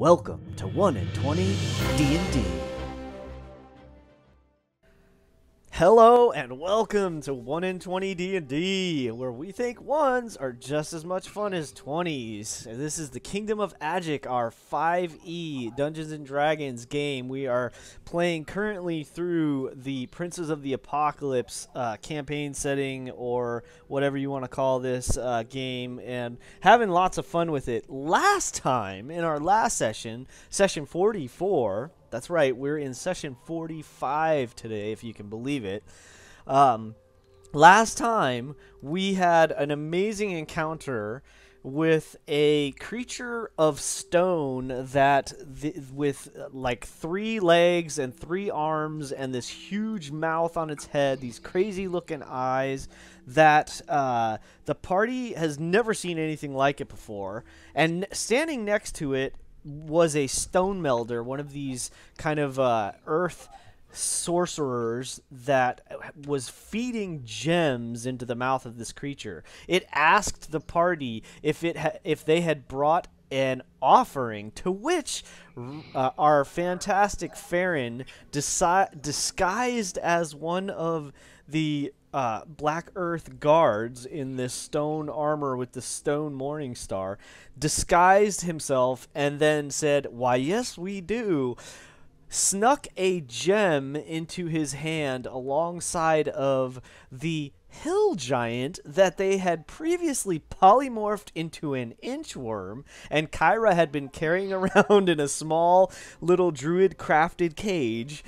Welcome to 1 in 20 D&D. Hello and welcome to 1 in 20 D&D, where we think 1s are just as much fun as 20s. And this is the Kingdom of Agick, our 5e Dungeons & Dragons game. We are playing currently through the Princes of the Apocalypse campaign setting, or whatever you want to call this game, and having lots of fun with it. Last time, in our last session, session 44... That's right, we're in session 45 today, if you can believe it. Last time, we had an amazing encounter with a creature of stone that, with like 3 legs and 3 arms and this huge mouth on its head, these crazy-looking eyes, that the party has never seen anything like it before. And standing next to it was a stone melder, one of these kind of earth sorcerers that was feeding gems into the mouth of this creature. It asked the party if they had brought an offering, to which our fantastic Farron, disguised as one of the Black Earth guards in this stone armor with the stone morning star, disguised himself and then said, "Why, yes, we do," snuck a gem into his hand alongside of the hill giant that they had previously polymorphed into an inchworm, and Kyra had been carrying around in a small little druid crafted cage.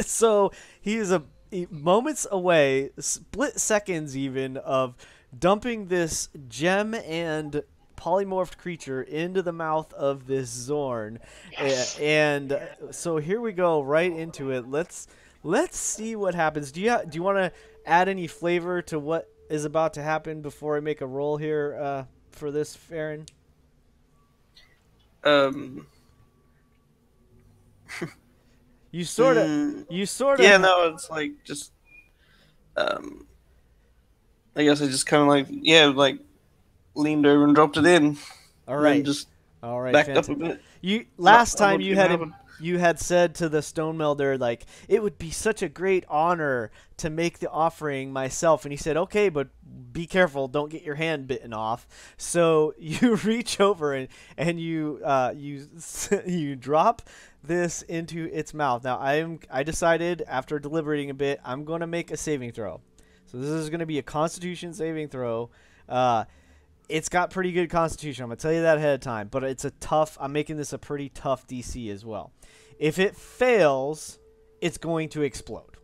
So he is moments away, split seconds even, of dumping this gem and polymorphed creature into the mouth of this Xorn. Yes. And so here we go, right into it. Let's see what happens. Do you want to add any flavor to what is about to happen before I make a roll here for this, Farron? You sort of. Yeah, no, it's like just. I guess I just kind of like leaned over and dropped it in. All right. All right. Backed fantastic. Up a bit. Last time you had said to the stone melder, like, it would be such a great honor to make the offering myself, and he said, "Okay, but be careful, don't get your hand bitten off." So you reach over and you drop this into its mouth. Now I decided, after deliberating a bit, I'm going to make a saving throw. So this is going to be a Constitution saving throw. It's got pretty good Constitution, I'm going to tell you that ahead of time, but I'm making this a pretty tough DC as well. If it fails, it's going to explode.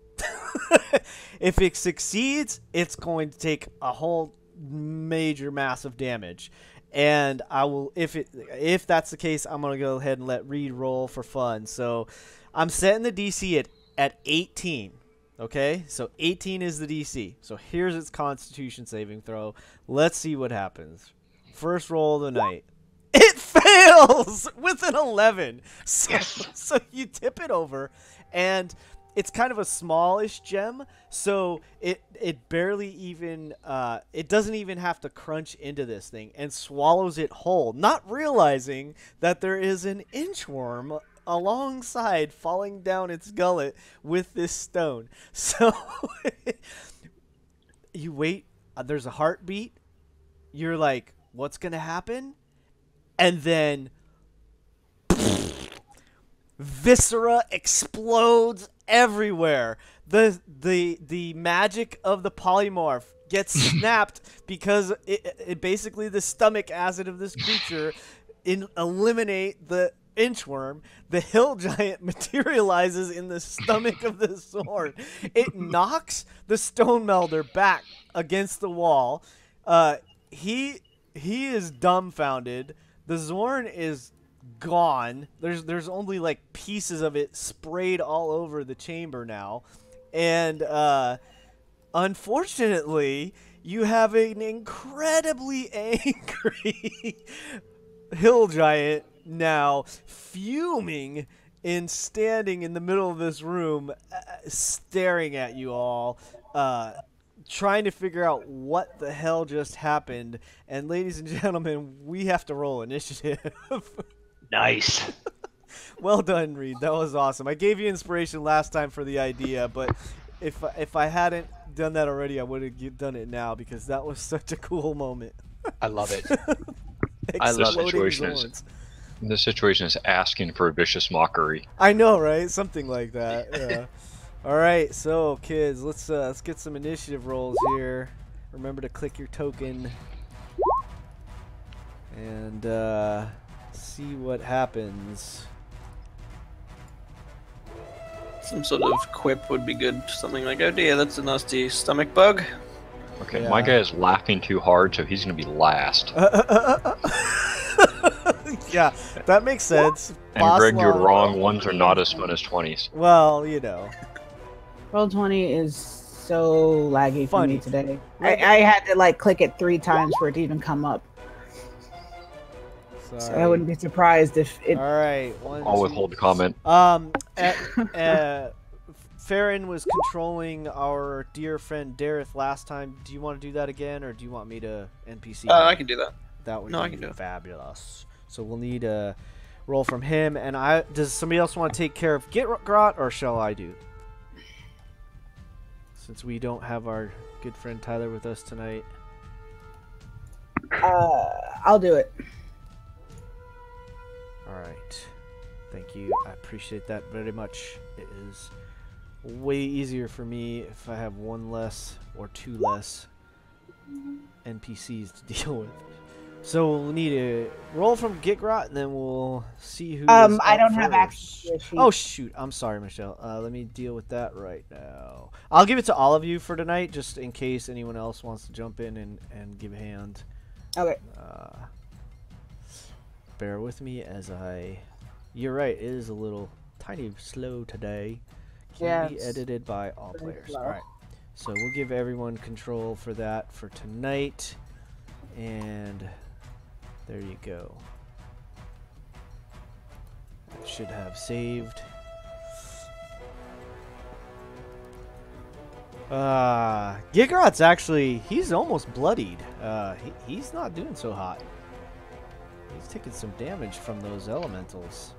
If it succeeds, it's going to take a whole major massive damage. And I will, if that's the case, I'm going to go ahead and let Reed roll for fun. So I'm setting the DC at 18. Okay, so 18 is the DC. So here's its Constitution saving throw. Let's see what happens. First roll of the night. It fails with an 11. So you tip it over, and it's kind of a smallish gem, so it barely even it doesn't even have to crunch into this thing, and swallows it whole, not realizing that there is an inchworm alongside falling down its gullet with this stone. So you wait, there's a heartbeat, you're like, what's gonna happen? And then viscera explodes everywhere. The magic of the polymorph gets snapped because it basically, the stomach acid of this creature eliminate the inchworm. The hill giant materializes in the stomach of the Xorn. It knocks the stone melder back against the wall. He is dumbfounded. The Xorn is gone. There's only like pieces of it sprayed all over the chamber now, and unfortunately you have an incredibly angry hill giant now, fuming and standing in the middle of this room, staring at you all, trying to figure out what the hell just happened. And ladies and gentlemen, we have to roll initiative. Nice. Well done, Reed. That was awesome. I gave you inspiration last time for the idea, but if I hadn't done that already, I would have done it now because that was such a cool moment. I love it. I love Exploding situation Zorns. This situation is asking for a vicious mockery. I know, right? Something like that. Yeah. All right, so kids, let's get some initiative rolls here. Remember to click your token and see what happens. Some sort of quip would be good. Something like, oh dear, that's a nasty stomach bug. Okay, Yeah. my guy is laughing too hard, so he's going to be last. Yeah, that makes sense. And Boss Greg, you're law. wrong. Ones are not as fun as 20s. Well, you know. Roll20 is so laggy for Funny. me today. I had to like click it 3 times for it to even come up. So I wouldn't be surprised if it. All right. I'll withhold the comment. Farron was controlling our dear friend Dareth last time. Do you want to do that again, or do you want me to NPC? I can do that. That would No, I be can do it. fabulous. So we'll need a roll from him. And does somebody else want to take care of Gitgrot, or shall I do? Since we don't have our good friend Tyler with us tonight. I'll do it. All right. Thank you. I appreciate that very much. It is way easier for me if I have 1 less or 2 less NPCs to deal with. So we'll need a roll from Gitgrot, and then we'll see who. I don't have access to the sheet. Oh shoot! I'm sorry, Michelle. Let me deal with that right now. I'll give it to all of you for tonight, just in case anyone else wants to jump in and give a hand. Okay. Bear with me as I. You're right. It is a little tiny slow today. Can be it's edited by all very players. slow. All right. So we'll give everyone control for that for tonight, and there you go. That should have saved. Gigarot's actually, he's almost bloodied. He's not doing so hot. He's taking some damage from those elementals.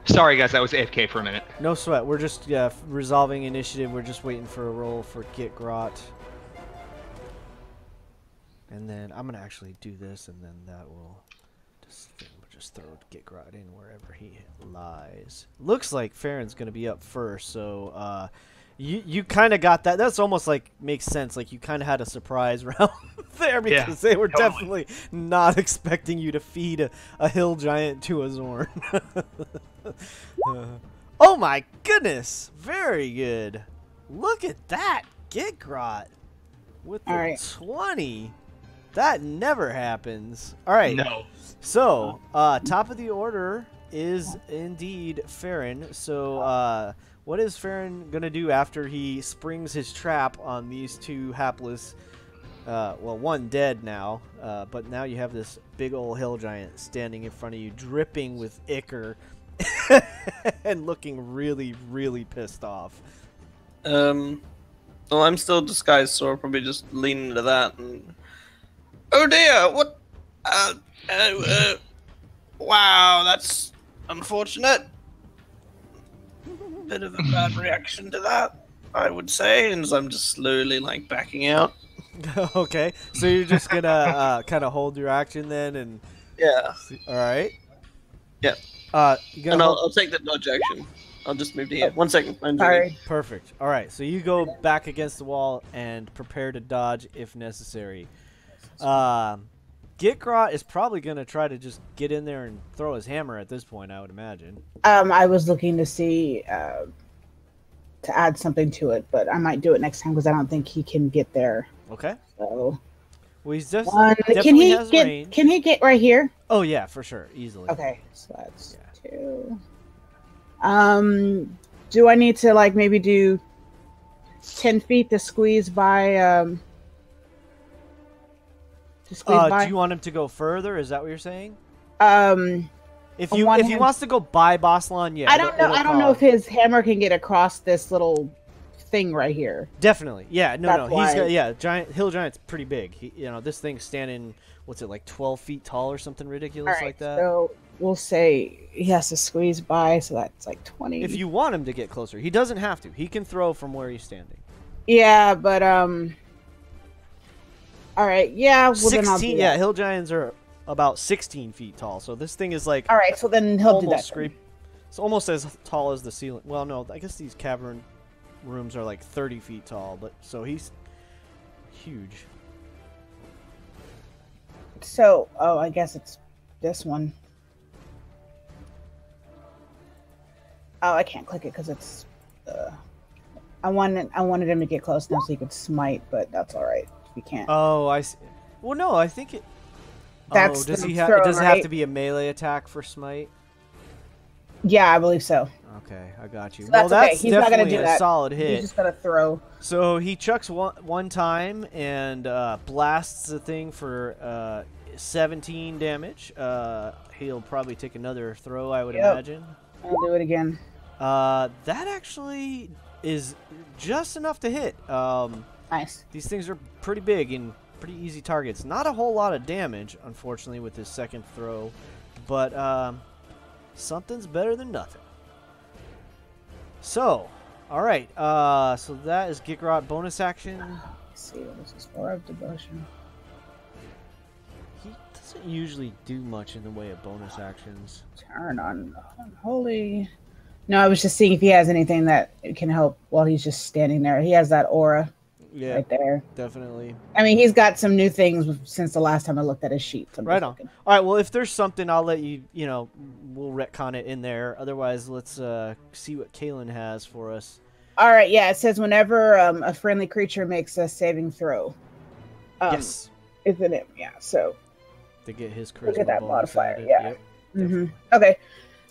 Sorry, guys, I was AFK for a minute. No sweat. We're just resolving initiative. We're just waiting for a roll for Gitgrot. And then I'm going to actually do this, and then that will just throw Gitgrot in wherever he lies. Looks like Farron's going to be up first, so you kind of got that. That's almost like makes sense. Like you kind of had a surprise round there because they were definitely not expecting you to feed a hill giant to a Xorn. Oh my goodness! Very good. Look at that, Gitgrot with the 20. That never happens. All right. No. So, top of the order is indeed Farron. So, what is Farron going to do after he springs his trap on these 2 hapless, well, 1 dead now, but now you have this big old hill giant standing in front of you, dripping with ichor and looking really, really pissed off. Well, I'm still disguised, so I'll probably just lean into that and... Oh dear, what? Wow, that's unfortunate. Bit of a bad reaction to that, I would say, and I'm just slowly, like, backing out. Okay, so you're just going to kind of hold your action then and... Yeah. All right. Yeah. And I'll take the dodge action. I'll just move to here. 1 second. I'm Sorry. Perfect. All right, so you go back against the wall and prepare to dodge if necessary. Gitgrot is probably going to try to just get in there and throw his hammer at this point, I would imagine. I was looking to see to add something to it, but I might do it next time because I don't think he can get there. Okay. So well, he's just can definitely he has get? range. Can he get right here? Oh yeah, for sure, easily. Okay, so that's 2. Do I need to like maybe do 10 feet to squeeze by? To squeeze by? Do you want him to go further? Is that what you're saying? If he on wants to go by Boslan, yeah. I don't know. I don't know if his hammer can get across this little thing right here. Definitely. Yeah. No. That's No. He's why- got, yeah. Hill giant's pretty big. This thing's standing. What's it, like 12 feet tall or something ridiculous like that? So we'll say he has to squeeze by, so that's like 20. If you want him to get closer, he doesn't have to. He can throw from where he's standing. Yeah, but all right. Yeah. Well, then I'll do 16. that. Yeah. Hill giants are about 16 feet tall. So this thing is like All right. So then he'll do that. almost it's almost as tall as the ceiling. Well, no. I guess these cavern rooms are like 30 feet tall, but so he's huge. So, I guess it's this one. Oh, I can't click it because it's. I wanted him to get close enough so he could smite, but that's all right. We can't. Oh, I see. Well, no, I think it. That's does the he throw, does it right? have to be a melee attack for smite? Yeah, I believe so. Okay, I got you. So Well, that's okay. that's He's not gonna definitely do a that. solid He's hit. just gonna throw. So he chucks one time and blasts the thing for 17 damage. He'll probably take another throw, I would imagine. I'll do it again. That actually is just enough to hit. Nice. These things are pretty big and pretty easy targets. Not a whole lot of damage, unfortunately, with his second throw, but something's better than nothing. So, all right. So that is Gikrot bonus action. Let's see what this is for. Of devotion. He doesn't usually do much in the way of bonus actions. Turn on unholy. No, I was just seeing if he has anything that can help while he's just standing there. He has that aura Yeah, right there. definitely. I mean, he's got some new things since the last time I looked at his sheet. So I'm Right just on. looking. All right, well, if there's something, I'll let you, we'll retcon it in there. Otherwise, let's see what Kalen has for us. All right, yeah, it says whenever a friendly creature makes a saving throw. Yes. Isn't it? Yeah, so. To get his charisma Look at that bonus modifier, added. yeah. Yep. hmm Okay,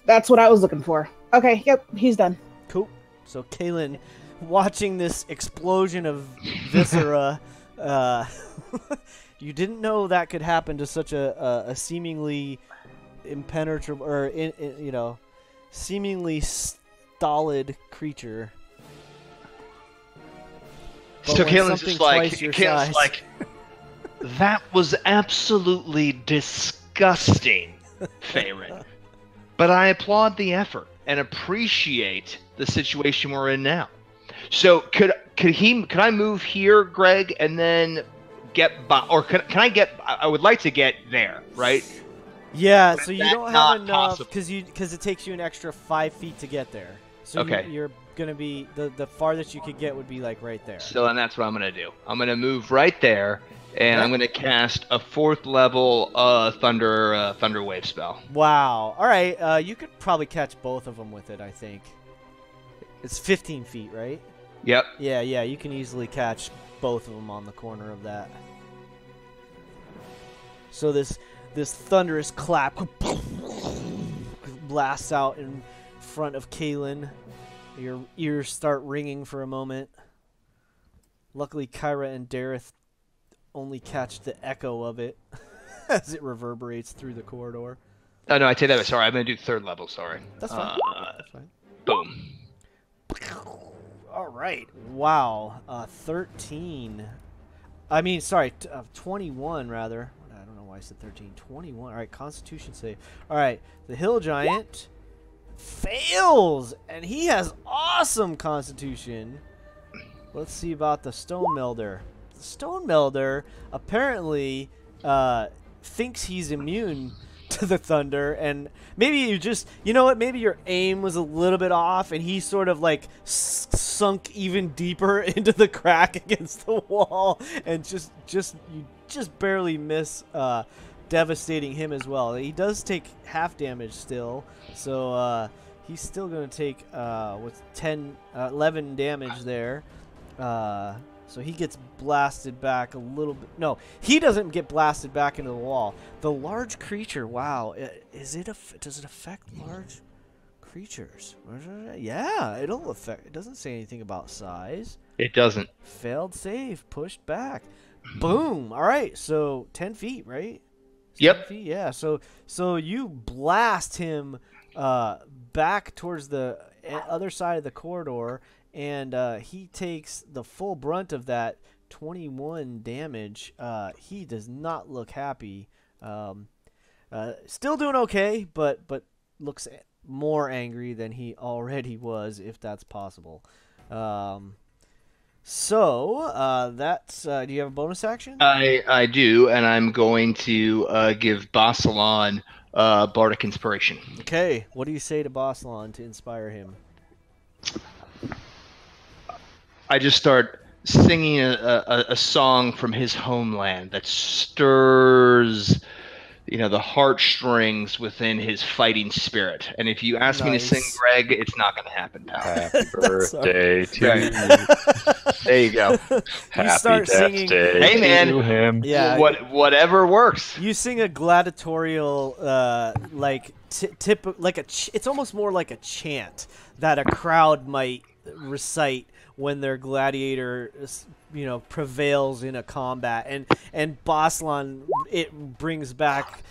that's what I was looking for. Okay, yep, he's done. Cool. So, Kalen, watching this explosion of viscera, you didn't know that could happen to such a seemingly impenetrable, or seemingly stolid creature. But So when Kalen's something just like, twice your Kalen's size- like, that was absolutely disgusting, Faerun. But I applaud the effort and appreciate the situation we're in now. So could I move here, Greg, and then get by, or can I get? I would like to get there, right? Yeah, But so you that's don't not have enough possible. because it takes you an extra 5 feet to get there. So Okay. you're gonna be the farthest you could get would be like right there. So and that's what I'm gonna do. I'm gonna move right there, and I'm gonna cast a 4th level thunder wave spell. Wow. All right. You could probably catch both of them with it. I think it's 15 feet, right? Yep. Yeah. You can easily catch both of them on the corner of that. So this thunderous clap blasts out in front of Kalen. Your ears start ringing for a moment. Luckily, Kyra and Dareth only catch the echo of it as it reverberates through the corridor. Oh no, I take that back. Sorry, I'm gonna do 3rd level. Sorry. That's fine. That's fine. Boom. All right. Wow. 13. I mean, sorry, 21 rather. I don't know why I said 13. 21. All right, Constitution save. All right, the Hill Giant fails, and he has awesome Constitution. Let's see about the Stone Melder. The Stone Melder apparently thinks he's immune to the thunder, and maybe you just, you know what, maybe your aim was a little bit off, and he sort of like sunk even deeper into the crack against the wall, and you just barely miss devastating him as well. He does take half damage still, so he's still going to take with 11 damage there. So he gets blasted back a little bit. No, he doesn't get blasted back into the wall. The large creature, wow. Does it affect large creatures? Yeah, it'll affect. It doesn't say anything about size. It doesn't. Failed save, pushed back. Boom. All right, so 10 feet, right? Yep. 10 feet, yeah. So you blast him back towards the other side of the corridor, and he takes the full brunt of that 21 damage. He does not look happy. Still doing okay, but looks more angry than he already was, if that's possible. So that's. Do you have a bonus action? I do, and I'm going to give Basalon Bardic Inspiration. Okay. What do you say to Bossalon to inspire him? I just start singing a song from his homeland that stirs, the heartstrings within his fighting spirit. And if you ask me to sing, Greg, it's not going to happen, pal. Happy birthday to you. There you go. Happy start death singing- day Hey, man. to him. Yeah. Whatever works. You sing a gladiatorial, it's almost more like a chant that a crowd might recite when their gladiator, prevails in a combat. And Boslan, it brings back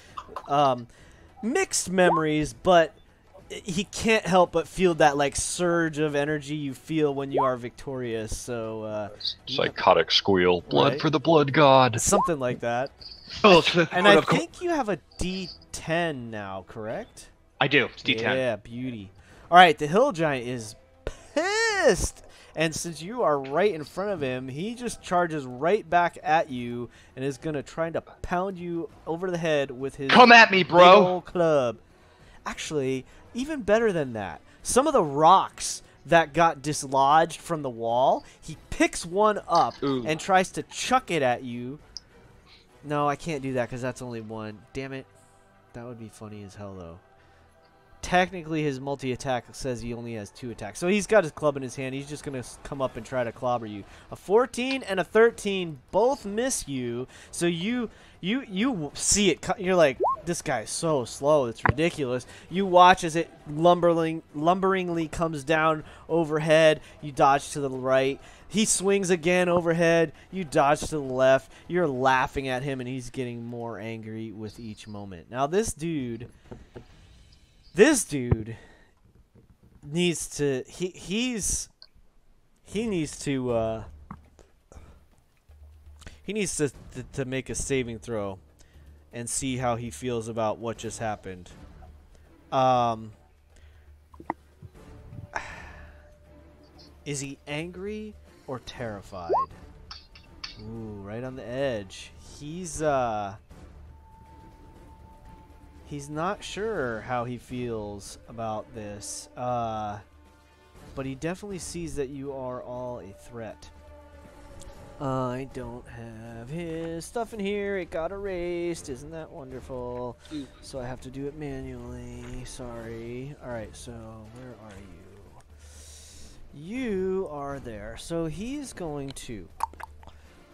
mixed memories, but he can't help but feel that surge of energy you feel when you are victorious. So Psychotic squeal. Blood Right. for the blood god. something like that. Oh, And I think you have a D10 now, correct? I do. It's D10. Yeah, beauty. All right, the hill giant is pissed. And since you are right in front of him, he just charges right back at you and is going to try to pound you over the head with his Come at me, big bro. ol' club. Actually, even better than that, some of the rocks that got dislodged from the wall, he picks one up Ooh. and tries to chuck it at you. No, I can't do that because that's only one. Damn it. That would be funny as hell, though. Technically, his multi-attack says he only has 2 attacks. So he's got his club in his hand. He's just going to come up and try to clobber you. A 14 and a 13 both miss you. So you see it. You're like, this guy's so slow. It's ridiculous. You watch as it lumberingly comes down overhead. You dodge to the right. He swings again overhead. You dodge to the left. You're laughing at him, and he's getting more angry with each moment. Now, this dude needs to he needs to make a saving throw and see how he feels about what just happened. Is he angry or terrified? Ooh, right on the edge. He's not sure how he feels about this, but he definitely sees that you are all a threat. I don't have his stuff in here. It got erased. Isn't that wonderful? So I have to do it manually. Sorry. Alright, so where are you? You are there. So he's going to...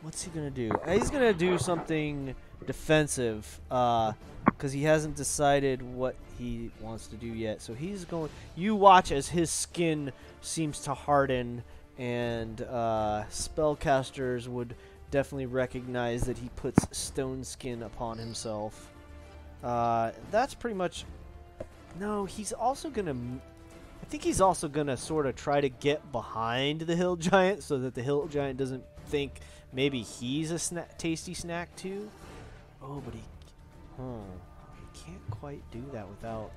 What's he going to do? He's going to do something defensive, because he hasn't decided what he wants to do yet. So he's going... You watch as his skin seems to harden, and spellcasters would definitely recognize that he puts stone skin upon himself. That's pretty much... No, he's also going to... I think he's also going to sort of try to get behind the hill giant so that the hill giant doesn't think maybe he's a tasty snack too. Oh, but he can't quite do that without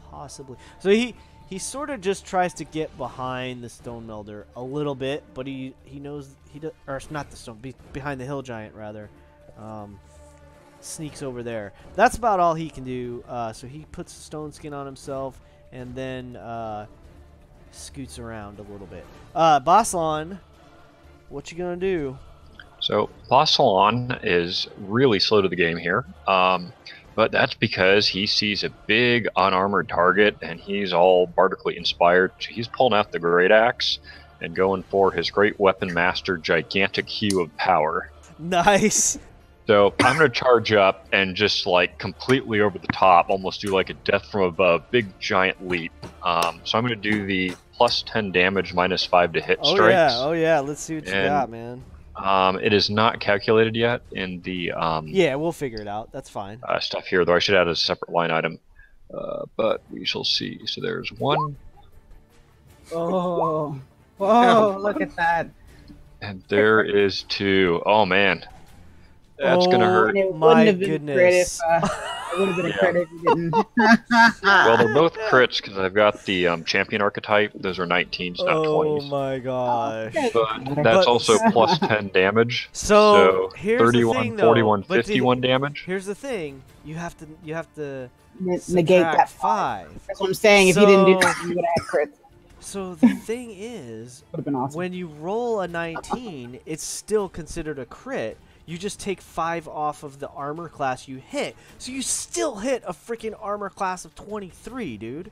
possibly... So he sort of just tries to get behind the stone melder a little bit, but he knows he does, or it's not the stone, behind the hill giant rather. Sneaks over there. That's about all he can do. So he puts stone skin on himself and then scoots around a little bit. Bossalon, what you gonna do? So Bossalon is really slow to the game here, but that's because he sees a big unarmored target and he's all bardically inspired. He's pulling out the great axe and going for his great weapon master, gigantic hue of power. Nice. So I'm going to charge up and just completely over the top, almost do like a death from above, big giant leap. So I'm going to do the plus 10 damage, minus 5 to hit strikes. Oh yeah, let's see what you got, man. It is not calculated yet in the yeah, we'll figure it out. That's fine. Stuff here, though I should add a separate line item. But we shall see. So there's 1, Oh. Whoa, look at that. And there is 2. Oh man, that's gonna Oh, hurt. And it my wouldn't have been goodness. a crit if it would have been a Yeah. crit if you didn't. Well, they're both crits because I've got the champion archetype. Those are 19s, not Oh 20s. my gosh. But But- that's also plus 10 damage. So, here's 31, the thing, though. 41, But 51 damage. Here's the thing. You have to Negate subtract that 5. That's what I'm saying. If you didn't do So- that, you would have had crits. So the thing is, Would have been awesome. when you roll a 19, it's still considered a crit. You just take 5 off of the armor class you hit. So you still hit a freaking armor class of 23, dude.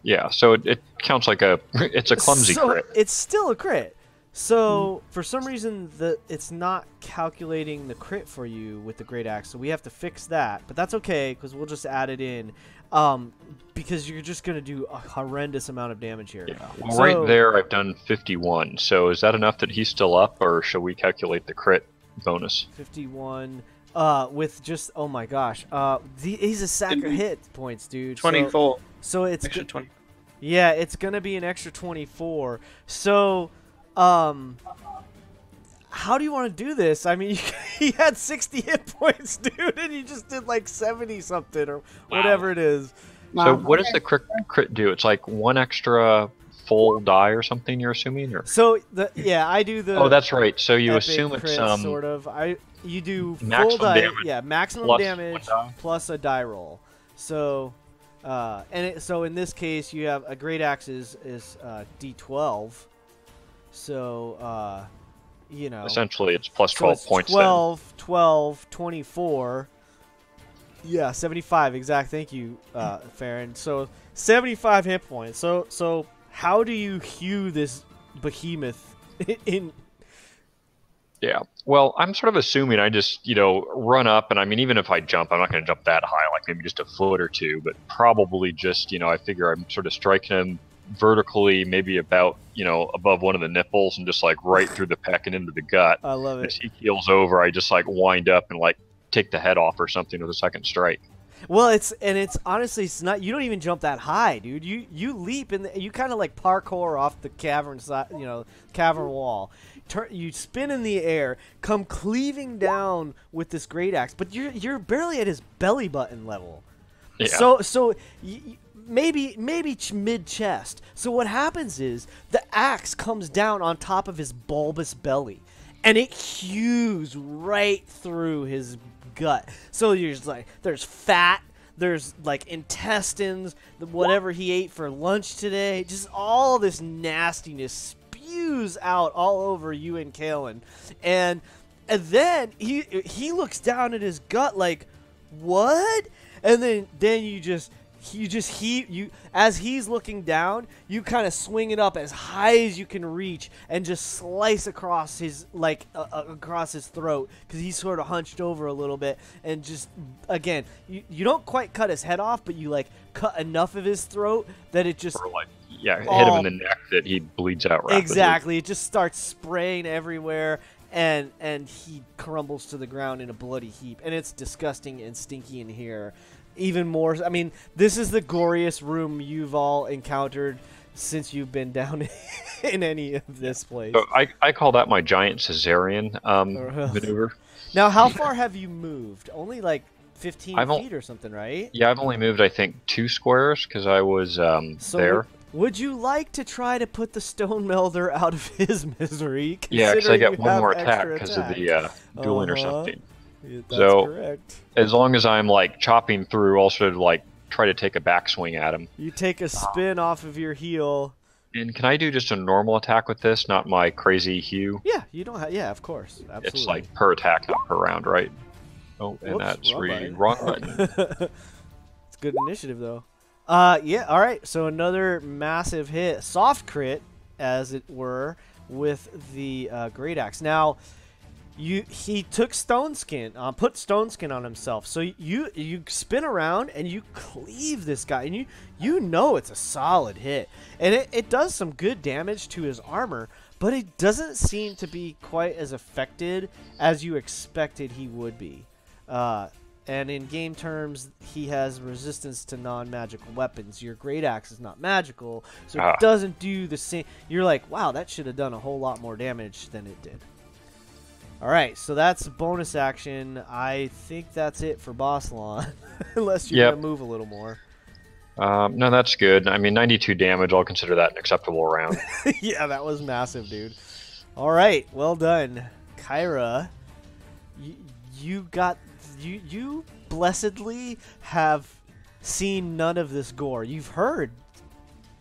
Yeah, so it counts like it's a clumsy So crit. it's still a crit. So for some reason it's not calculating the crit for you with the great axe. So we have to fix that. But that's okay because we'll just add it in. Because you're just gonna do a horrendous amount of damage here. Yeah. Well, So- right there, I've done 51. So is that enough that he's still up, or shall we calculate the crit bonus? 51. With just oh my gosh. He's a sack of It'd be hit points, dude. 24. So it's Extra 20. yeah, it's gonna be an extra 24. So how do you want to do this? I mean, he had 60 hit points, dude, and you just did like 70 something or whatever it is. So Wow. what does the crit do? It's like 1 extra full die or something, you're assuming? Or? So I do the Oh, that's right. So you epic assume it's crit, sort of. You do full maximum die, damage yeah, maximum plus damage one die. plus a die roll. So, so in this case, you have a great axe is D12. So, you know, essentially it's plus so 12 it's points 12, 12, 24. Yeah, 75 exact. Thank you, Farron. So 75 hit points. So how do you hew this behemoth in? Yeah. Well, I'm sort of assuming I just, run up, and I mean, even if I jump, I'm not going to jump that high, like maybe just a foot or two, but probably just, I figure I'm sort of striking him vertically, maybe about, above one of the nipples and just like right through the pec and into the gut. I love As it. he keels over, I just like wind up and like take the head off or something with a second strike. Well, it's honestly, it's not. You don't even jump that high, dude. You leap and you kind of like parkour off the cavern side, cavern wall. You spin in the air, come cleaving down with this great axe, but you're barely at his belly button level. Yeah. So maybe mid chest. So what happens is the axe comes down on top of his bulbous belly, and it hews right through his gut. So you're just like, there's fat, there's like intestines, whatever he ate for lunch today, just all this nastiness spews out all over you and Kalen, and then he looks down at his gut like, what? And then as he's looking down, you kind of swing it up as high as you can reach and just slice across his across his throat, because he's sort of hunched over a little bit, and just again you don't quite cut his head off, but you like cut enough of his throat that it just Or like, hit him in the neck that he bleeds out rapidly. exactly, it just starts spraying everywhere, and he crumbles to the ground in a bloody heap, and it's disgusting and stinky in here. Even more, I mean, this is the goriest room you've all encountered since you've been down in any of this place. So I call that my giant cesarean maneuver. Now, how far have you moved? Only like 15 I've feet or something, right? Yeah, I've only moved, I think, 2 squares because I was So there. Would you like to try to put the stone melder out of his misery? Yeah, because I considering got you one have more attack extra because of attack? the dueling or Uh-huh. something. Yeah, that's So- correct. As long as I'm like chopping through, I'll sort of like try to take a backswing at him. You take a spin off of your heel. And can I do just a normal attack with this, not my crazy hew? Yeah, you don't have. Yeah, of course, absolutely. It's like per attack, not per round, right? Oh, and Whoops, that's wrong button. wrong button. It's good initiative though. Yeah. All right. So another massive hit, soft crit, as it were, with the great axe. Now, he took stone skin, put stone skin on himself. So you spin around and you cleave this guy, and you know it's a solid hit, and it does some good damage to his armor, but it doesn't seem to be quite as affected as you expected he would be. And in game terms, he has resistance to non-magical weapons. Your great axe is not magical, so it doesn't do the same. You're like, wow, that should have done a whole lot more damage than it did. All right, so that's bonus action. I think that's it for Bossalon, unless you're going to move a little more. No, that's good. I mean, 92 damage, I'll consider that an acceptable round. Yeah, that was massive, dude. All right, well done. Kyra, you blessedly have seen none of this gore. You've heard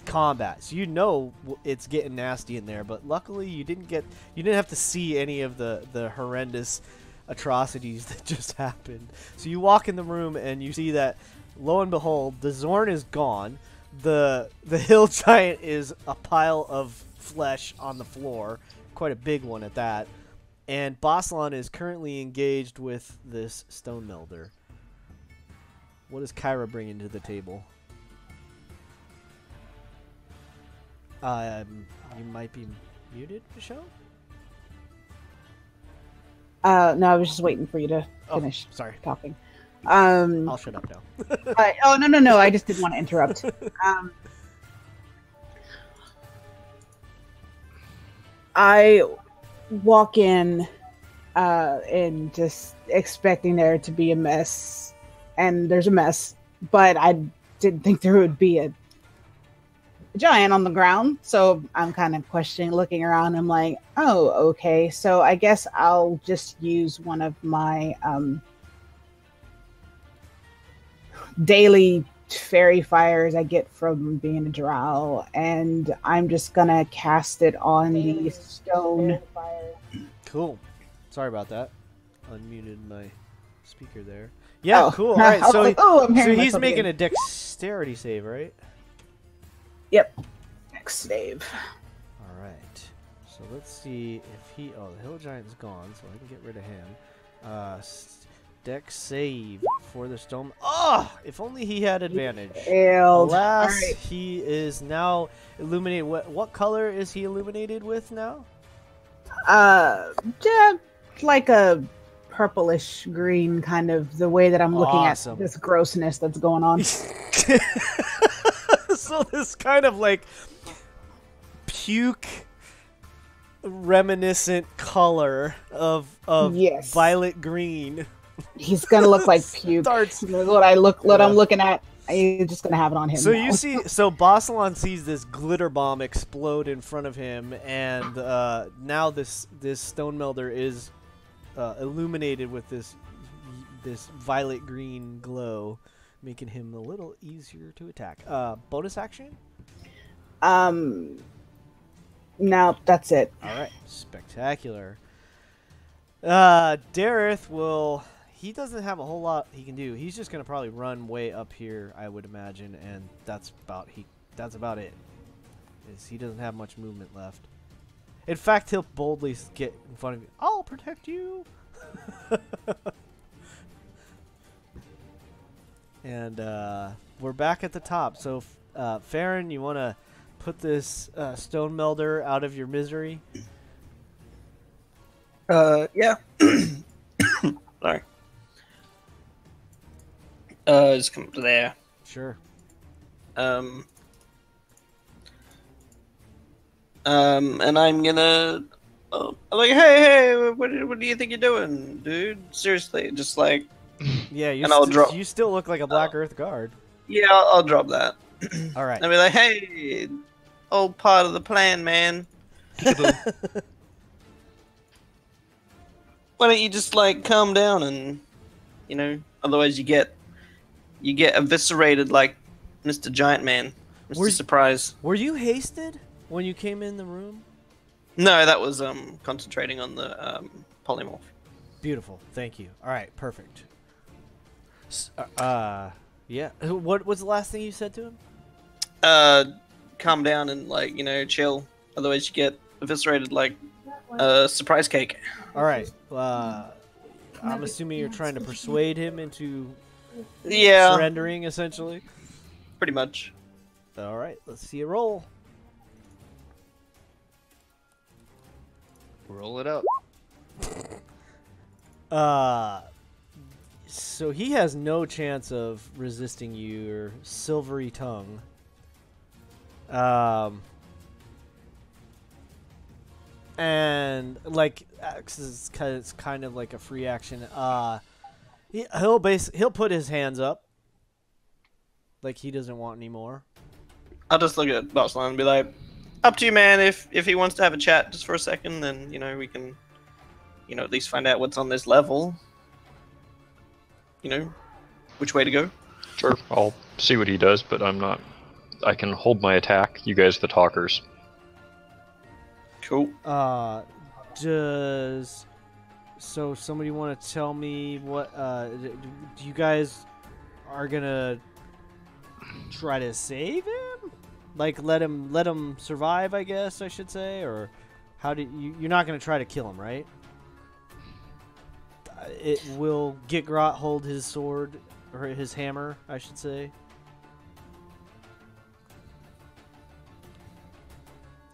combat, so you know it's getting nasty in there, but luckily you didn't have to see any of the horrendous atrocities that just happened. So you walk in the room and you see that, lo and behold, the Xorn is gone. The hill giant is a pile of flesh on the floor, quite a big one at that. And Bossalon is currently engaged with this stone melder. What is Kyra bringing to the table? You might be muted, Michelle? No, I was just waiting for you to finish talking. I'll shut up now. No, I just didn't want to interrupt. I walk in and just expecting there to be a mess, and there's a mess, but I didn't think there would be a giant on the ground, so I'm kind of questioning, looking around. I'm like, oh, okay, so I guess I'll just use one of my daily fairy fires I get from being a drow, and I'm just gonna cast it on the stone. Cool. Sorry about that. Unmuted my speaker there. Yeah, cool. All right, so, so he's making a dexterity save, right? Yep. Next save. All right. So let's see if he... Oh, the hill giant's gone, so I can get rid of him. Dex save for the stone... Oh! If only he had advantage. Failed. Alas, he is now illuminated. What color is he illuminated with now? Just like a purplish green, kind of the way that I'm looking at this grossness that's going on. So this kind of like puke reminiscent color of violet green. He's gonna look like puke. What I'm looking at. I'm just gonna have it on him. So now. you see, so Bossalon sees this glitter bomb explode in front of him, and now this stone melder is illuminated with this violet green glow, making him a little easier to attack. Bonus action? No, that's it. All right, spectacular. Dareth will... He doesn't have a whole lot he can do. He's just gonna probably run way up here, I would imagine, and that's about it. He doesn't have much movement left. In fact, he'll boldly get in front of you. I'll protect you. And we're back at the top. So, Farron, you want to put this stone melder out of your misery? Yeah. Sorry. Just come up to there. Sure. And I'm gonna, like, hey, what do you think you're doing, dude? Seriously, just like, yeah, you still look like a Black Earth guard. Yeah, I'll drop that. All right. I'll be like, hey, old part of the plan, man. Why don't you just like calm down and, otherwise you get eviscerated like Mr. Giant Man, Mr. Surprise. Were you hasted when you came in the room? No, that was concentrating on the polymorph. Beautiful, thank you. All right, perfect. Yeah. What was the last thing you said to him? Calm down and chill. Otherwise, you get eviscerated like a surprise cake. All right. I'm assuming you're trying to persuade him into surrendering, essentially. Pretty much. All right. Let's see a roll. Roll it up. So he has no chance of resisting your silvery tongue. And like, 'cause it's kind of like a free action. He'll put his hands up, like he doesn't want any more. I'll just look at Barcelona and be like, "Up to you, man. If he wants to have a chat just for a second, then we can, at least find out what's on this level. Which way to go." Sure, I'll see what he does, but I'm not. I can hold my attack. You guys, the talkers. Cool. So somebody want to tell me what? Do you guys are gonna try to save him? Like let him survive, I guess I should say, or how do you're not gonna try to kill him, right? Will Gitgrot hold his sword or his hammer, I should say?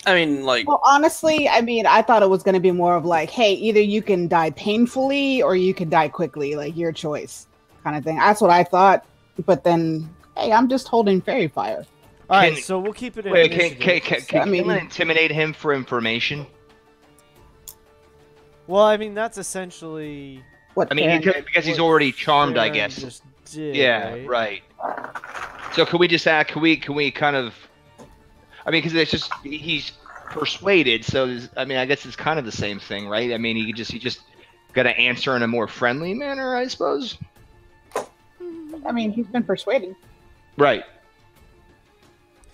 I mean, like... Well, honestly, I thought it was going to be more of like, hey, either you can die painfully or you can die quickly, like your choice kind of thing. That's what I thought. But then, hey, I'm just holding fairy fire. All right, so we'll keep it in initiative. Can you intimidate him for information? Well, I mean, that's essentially... What? Because he's already charmed, I Farron guess. just did, Yeah, right. So can we just act? Can we kind of? I mean, because it's just he's persuaded. So I guess it's kind of the same thing, right? I mean, he just got to answer in a more friendly manner, I suppose. I mean, he's been persuaded. Right.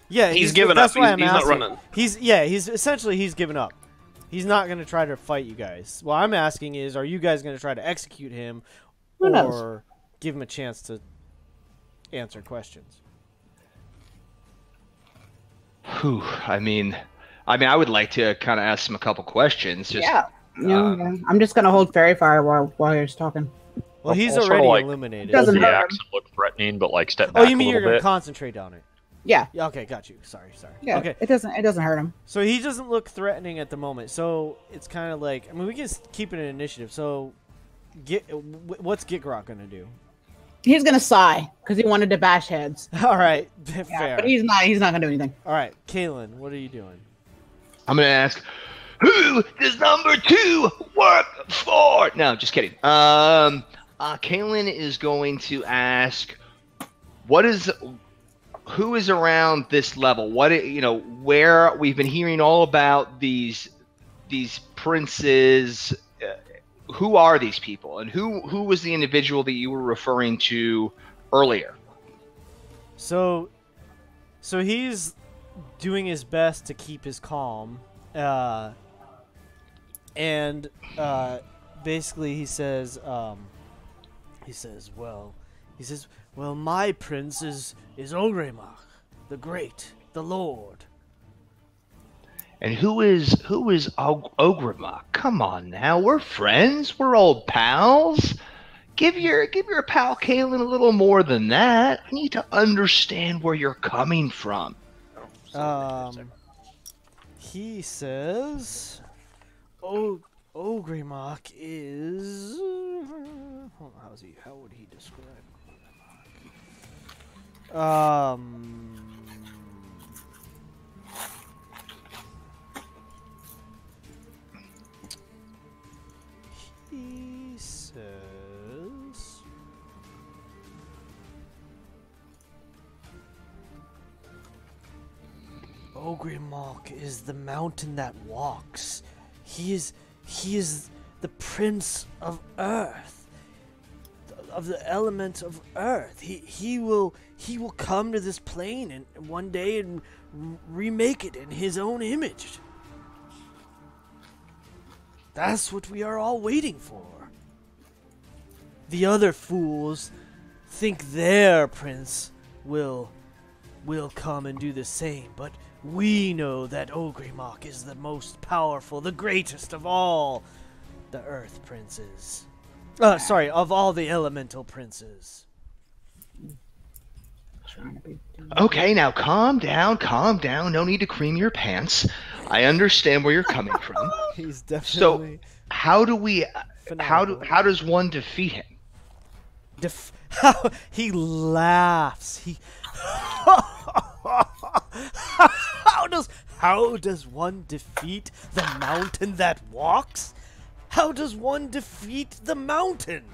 Yeah, he's given up. That's why I'm he's asking. not running. He's given up. He's not going to try to fight you guys. What I'm asking is, are you guys going to try to execute him, or give him a chance to answer questions? Whew. I mean, I would like to kind of ask him a couple questions. Just, yeah. I'm just going to hold fairy fire while you're talking. Well, he's Also, already like, illuminated. Doesn't the hurt accent look threatening, but like step back. Oh, you mean a you're little going to bit. concentrate on it? Yeah. Okay, got you. Sorry. Yeah. Okay. It doesn't hurt him. So he doesn't look threatening at the moment. So it's kind of like, we can keep it an initiative. So, what's Gitgrot gonna do? He's gonna sigh because he wanted to bash heads. All right, Yeah, fair. but he's not gonna do anything. All right, Kaylin, what are you doing? I'm gonna ask, who does number 2 work for? No, just kidding. Kaylin is going to ask, who is around this level? Where we've been hearing all about these princes. Who are these people, and who was the individual that you were referring to earlier? So he's doing his best to keep his calm, and basically he says, well, my prince is Ogremak, the Great, the Lord. And who is Ogremak? Come on now, we're friends, we're old pals. Give your pal Kaylin a little more than that. I need to understand where you're coming from. He says, Ogremak is. How would he describe Ogremak? He says, Ogremak is the mountain that walks. He is the prince of earth, of the element of earth. He will come to this plane and one day and remake it in his own image. That's what we are all waiting for. The other fools think their prince will come and do the same, but we know that Ogremak is the most powerful, the greatest of all the earth princes. Of all the elemental princes. Okay, now calm down. No need to cream your pants. I understand where you're coming from. He's definitely. So, how does one defeat him? how he laughs. How does one defeat the mountain that walks? How does one defeat the mountain?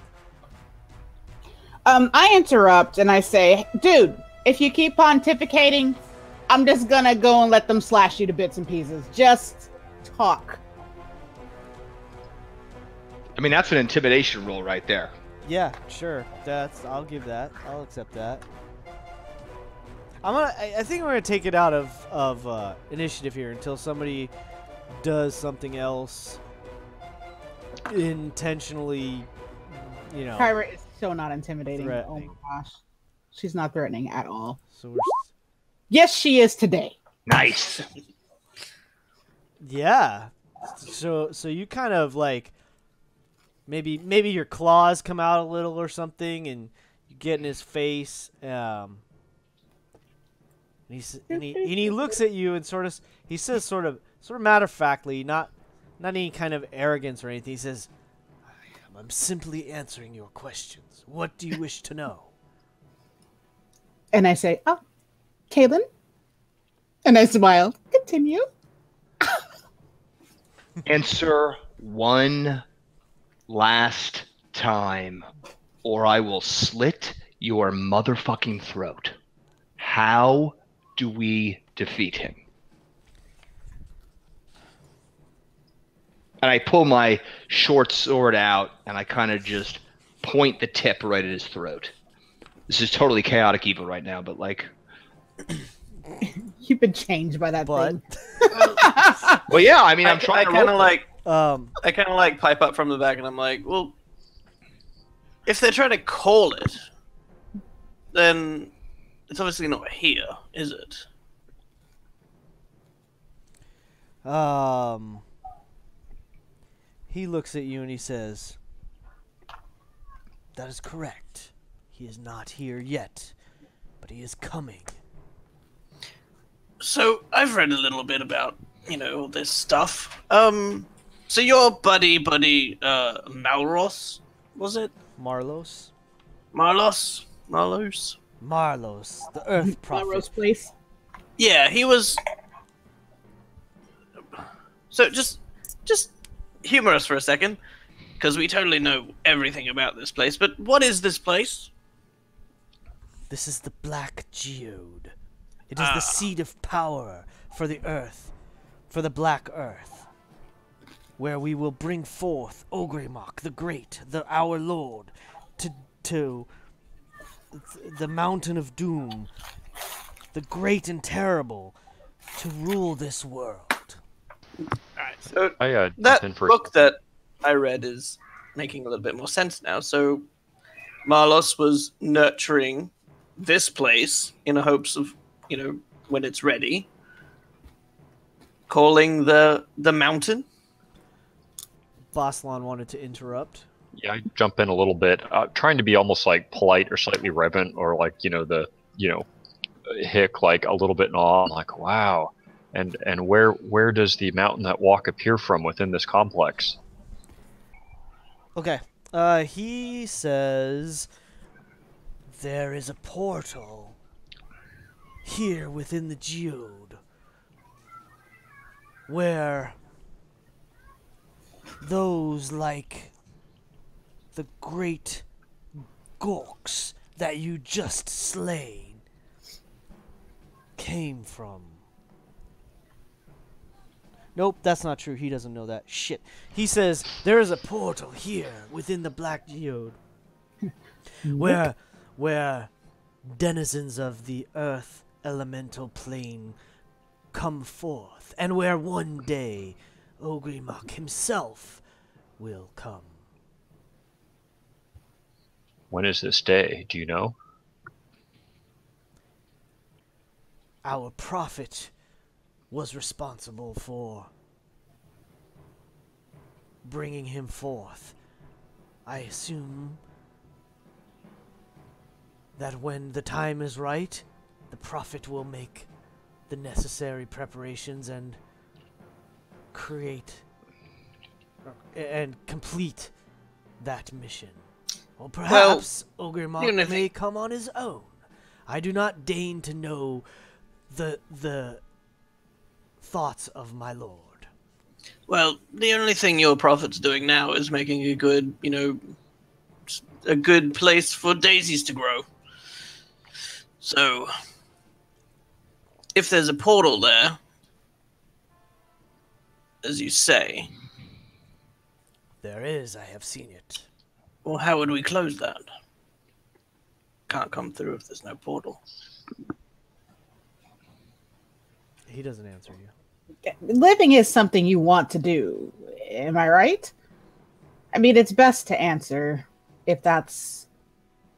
I interrupt and I say, dude, if you keep pontificating, I'm just gonna go and let them slash you to bits and pieces. Just talk. I mean, that's an intimidation roll right there. Yeah, sure. I'll give that. I'll accept that. I think I'm gonna take it out of initiative here until somebody does something else intentionally, you know. Kyra is so not intimidating. Threatening. Oh my gosh. She's not threatening at all. So we're Yes, she is today. Nice. yeah. So you kind of like maybe your claws come out a little or something, and you get in his face. And he looks at you and he says sort of matter of factly, not any kind of arrogance or anything. He says, "I'm simply answering your questions. What do you wish to know?" And I say, oh, Kaylin. And I smile. Continue. Answer one last time, or I will slit your motherfucking throat. How do we defeat him? And I pull my short sword out and I kind of just point the tip right at his throat. This is totally chaotic evil right now, but like... You've been changed by that But thing. Well, yeah, I mean, I'm trying I to... kind of like I kind of like pipe up from the back, and I'm like, well, if they're trying to call it, then it's obviously not here, is it? He looks at you and he says, "That is correct. He is not here yet, but he is coming." So I've read a little bit about, all this stuff. So your buddy, Malros, was it? Marlos? Marlos, Marlos, the Earth Prophet. Rose place. Yeah, he was. So just humor us for a second, because we totally know everything about this place. But what is this place? This is the Black Geode. It is the seat of power for the Earth, for the Black Earth, where we will bring forth Ogrimmok the Great, our Lord, to the Mountain of Doom, the Great and Terrible, to rule this world. Alright, so I that jump in for a book second. that I read is making a little bit more sense now. So Marlos was nurturing this place in the hopes of, when it's ready, calling the mountain. Boslan wanted to interrupt. Yeah, I jump in a little bit, trying to be almost like polite or slightly reverent, or like hick like a little bit in awe. I'm like, wow, and where does the mountain that walk appear from within this complex? Okay. He says there is a portal here within the geode where those like the great gorks that you just slain came from. Nope, that's not true. He doesn't know that. Shit. He says there is a portal here within the Black Geode where denizens of the earth elemental plane come forth, and where one day Ogrimmok himself will come. When is this day? Do you know? Our prophet was responsible for bringing him forth. I assume that when the time is right, the prophet will make the necessary preparations and create and complete that mission. Or perhaps Ogre Mok even if may come on his own. I do not deign to know the thoughts of my lord. Well, the only thing your prophet's doing now is making a good, a good place for daisies to grow. So, if there's a portal there, as you say... There is, I have seen it. Well, how would we close that? Can't come through if there's no portal. He doesn't answer you. Living is something you want to do. Am I right? I mean, it's best to answer if that's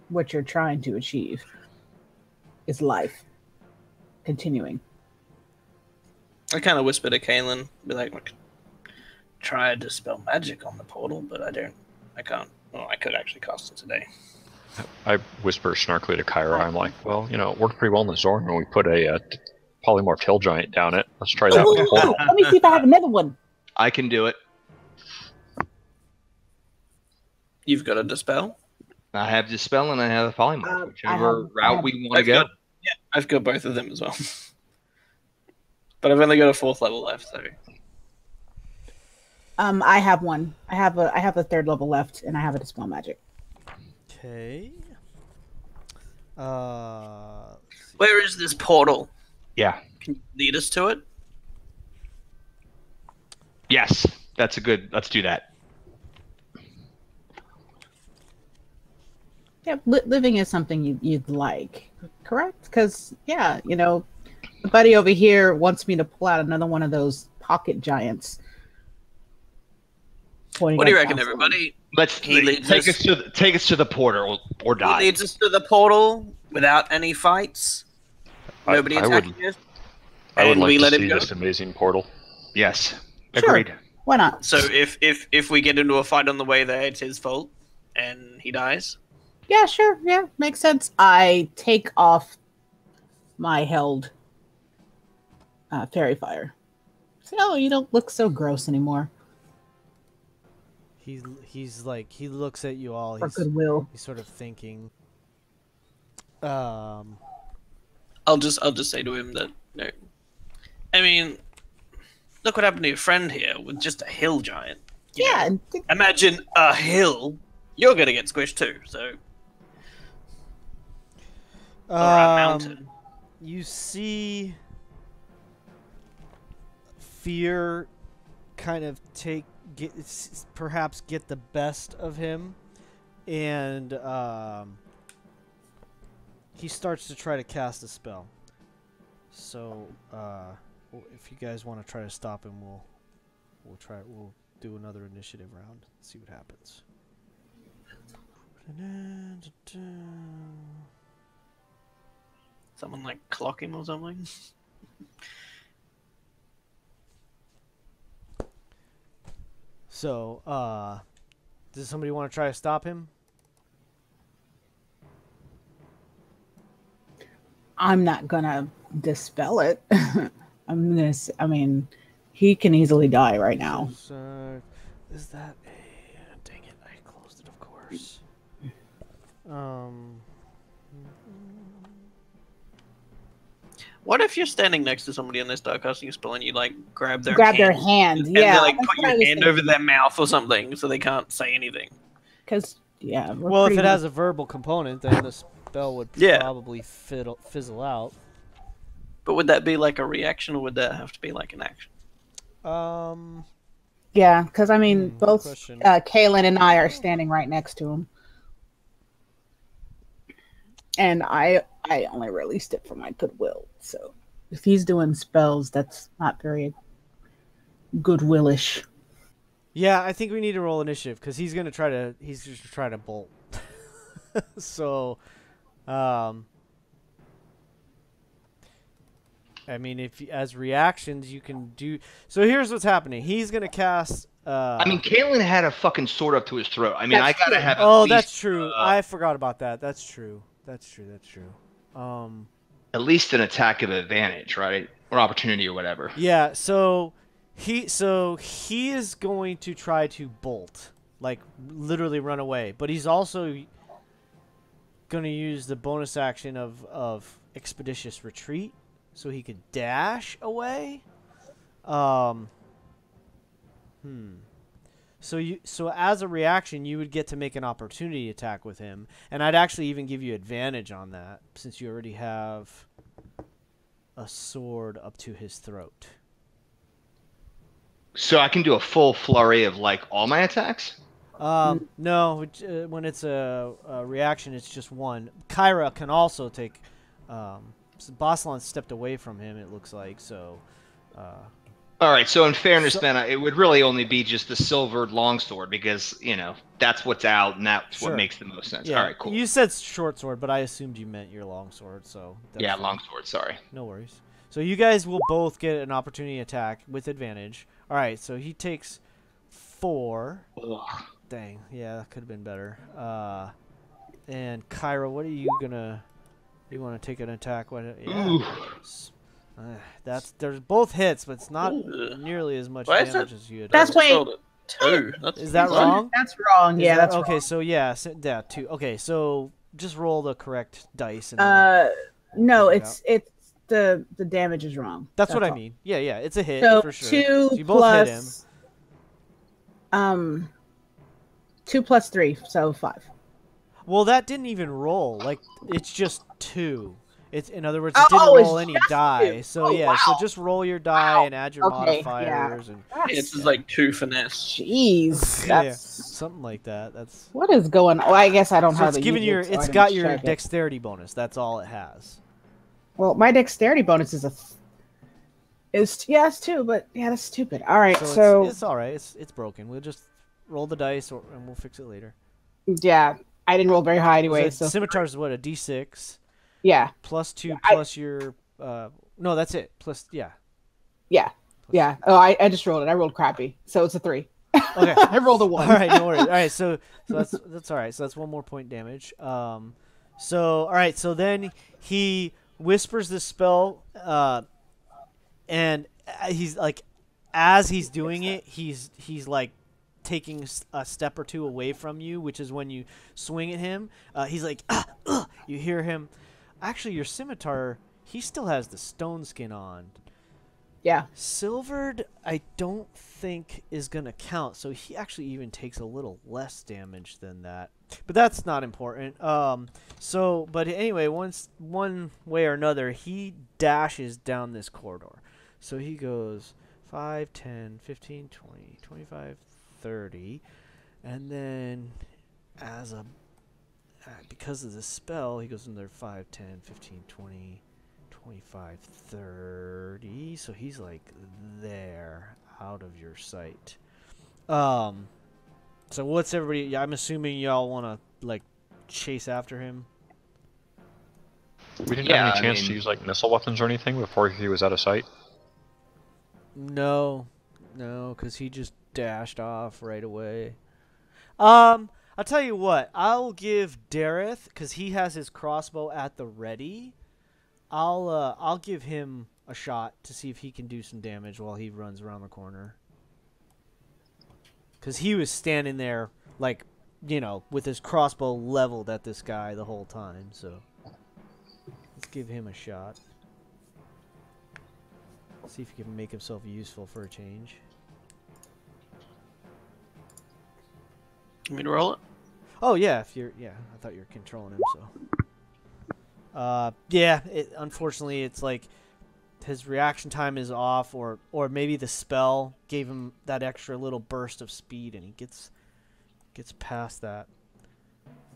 what you're trying to achieve. Is life. Continuing. I kind of whisper to Kaylin, be like, try to dispel magic on the portal, but I can't. Well, I could actually cast it today. I whisper snarkily to Kyra. I'm like, well, it worked pretty well in the Xorn when we put a polymorphed hill giant down it. Let's try that with the portal. Let me see if I have another one. I can do it. You've got a dispel? I have Dispel and I have a Polymorph, whichever route we want to go. Yeah, I've got both of them as well. But I've only got a 4th level left, so... I have one. I have a 3rd level left, and I have a Dispel Magic. Okay. Where is this portal? Yeah. Can you lead us to it? Yes. That's a good... Let's do that. Yeah, living is something you'd like, correct? Because, yeah, the buddy over here wants me to pull out another one of those pocket giants. What do you reckon, everybody? Let's take us to the portal or die. He leads us to the portal without any fights. Nobody attacking us. I would and like we to let him see go? this amazing portal. Yes. Sure. Agreed. Why not? So if we get into a fight on the way there, it's his fault, and he dies. Yeah, sure. Yeah, makes sense. I take off my held fairy fire. So you don't look so gross anymore. He's like, he looks at you all. For goodwill. He's sort of thinking. I'll just say to him that no. I mean, look what happened to your friend here with just a hill giant. Yeah. Imagine a hill. You're gonna get squished too. So. Or a mountain. You see fear kind of perhaps get the best of him, and he starts to try to cast a spell. So if you guys want to try to stop him, we'll do another initiative round. See what happens. Someone like clock him or something. So, does somebody want to try to stop him? I'm not gonna dispel it. I mean, he can easily die right now. Is that a... Dang it, I closed it, of course. What if you're standing next to somebody and they start casting a spell and you grab their hand? And Yeah, they put your hand over their mouth or something so they can't say anything. Because well, if it has a verbal component, then the spell would probably fizzle out. But would that be a reaction, or would that have to be an action? Yeah, because I mean, both Kaylin and I are standing right next to him, and I only released it for my goodwill. So if he's doing spells, that's not very goodwillish. Yeah, I think we need to roll initiative because he's just try to bolt. So, I mean, if as reactions you can do. So here's what's happening. He's gonna cast. I mean, Kaylin had a fucking sword up to his throat. I mean, I gotta have. That's true. I forgot about that. That's true. That's true. At least an attack of advantage, right? Or opportunity or whatever. Yeah, so he is going to try to bolt. like literally run away. But he's also gonna use the bonus action of expeditious retreat, so he could dash away. So as a reaction, you would get to make an opportunity attack with him, and I'd actually even give you advantage on that since you already have a sword up to his throat. So I can do a full flurry of like all my attacks? No, when it's a reaction, it's just one. Kyra can also take. So Boslan stepped away from him. It looks like so. All right. So in fairness, then it would really only be just the silvered longsword because that's what's out and that's what makes the most sense. Yeah. All right. Cool. You said short sword, but I assumed you meant your longsword. So yeah, longsword. Sorry. No worries. So you guys will both get an opportunity attack with advantage. All right. So he takes 4. Ugh. Dang, yeah, that could have been better. And Kyra, what are you gonna? You want to take an attack? There's both hits, but it's not nearly as much damage as you had. That's way. 2. Is that wrong? That's wrong. Yeah, that's okay. Wrong. So yeah, 2. Okay, so just roll the correct dice. And no, it's the damage is wrong. That's what I mean. Yeah, it's a hit so for sure. 2 so you both plus, hit him. 2 plus 3, so 5. Well, that didn't even roll. Like, it's just 2. It's in other words, it didn't roll any die. 2. So yeah, so just roll your die and add your modifiers and. It's like 2 finesse. Jeez, that's something like that. That's what is going on. Well, I guess I don't have. It's giving you. It's got your dexterity bonus. That's all it has. Well, my dexterity bonus is it's 2, but yeah, that's stupid. All right, so it's all right. It's broken. We'll just roll the dice and we'll fix it later. Yeah, I didn't roll very high anyway. So scimitar's what, a D6? Yeah. Plus 2 plus your no, that's it. Plus yeah. Oh, I just rolled it. I rolled crappy, so it's a 3. Okay, I rolled a 1. All right, no worries. All right, so that's all right. So that's 1 more point damage. So all right, so then he whispers this spell, and he's like, as he's doing it, he's like taking a step or 2 away from you, which is when you swing at him. He's like, you hear him. Actually, your scimitar, he still has the stone skin on. Yeah. Silvered, I don't think is going to count, so he actually even takes a little less damage than that. But that's not important. But anyway, one way or another, he dashes down this corridor. So he goes 5, 10, 15, 20, 25, 30. And then because of this spell, he goes in there 5, 10, 15, 20, 25, 30. So he's like there, out of your sight. So what's everybody? I'm assuming y'all want to like chase after him. We didn't have any chance to use like missile weapons or anything before he was out of sight. No, because he just dashed off right away. I'll tell you what. I'll give Dareth, because he has his crossbow at the ready. I'll give him a shot to see if he can do some damage while he runs around the corner. Because he was standing there, like, with his crossbow leveled at this guy the whole time. So let's give him a shot. See if he can make himself useful for a change. You want me to roll it? Oh yeah, I thought you were controlling him. So, unfortunately, it's like his reaction time is off, or maybe the spell gave him that extra little burst of speed, and he gets past that.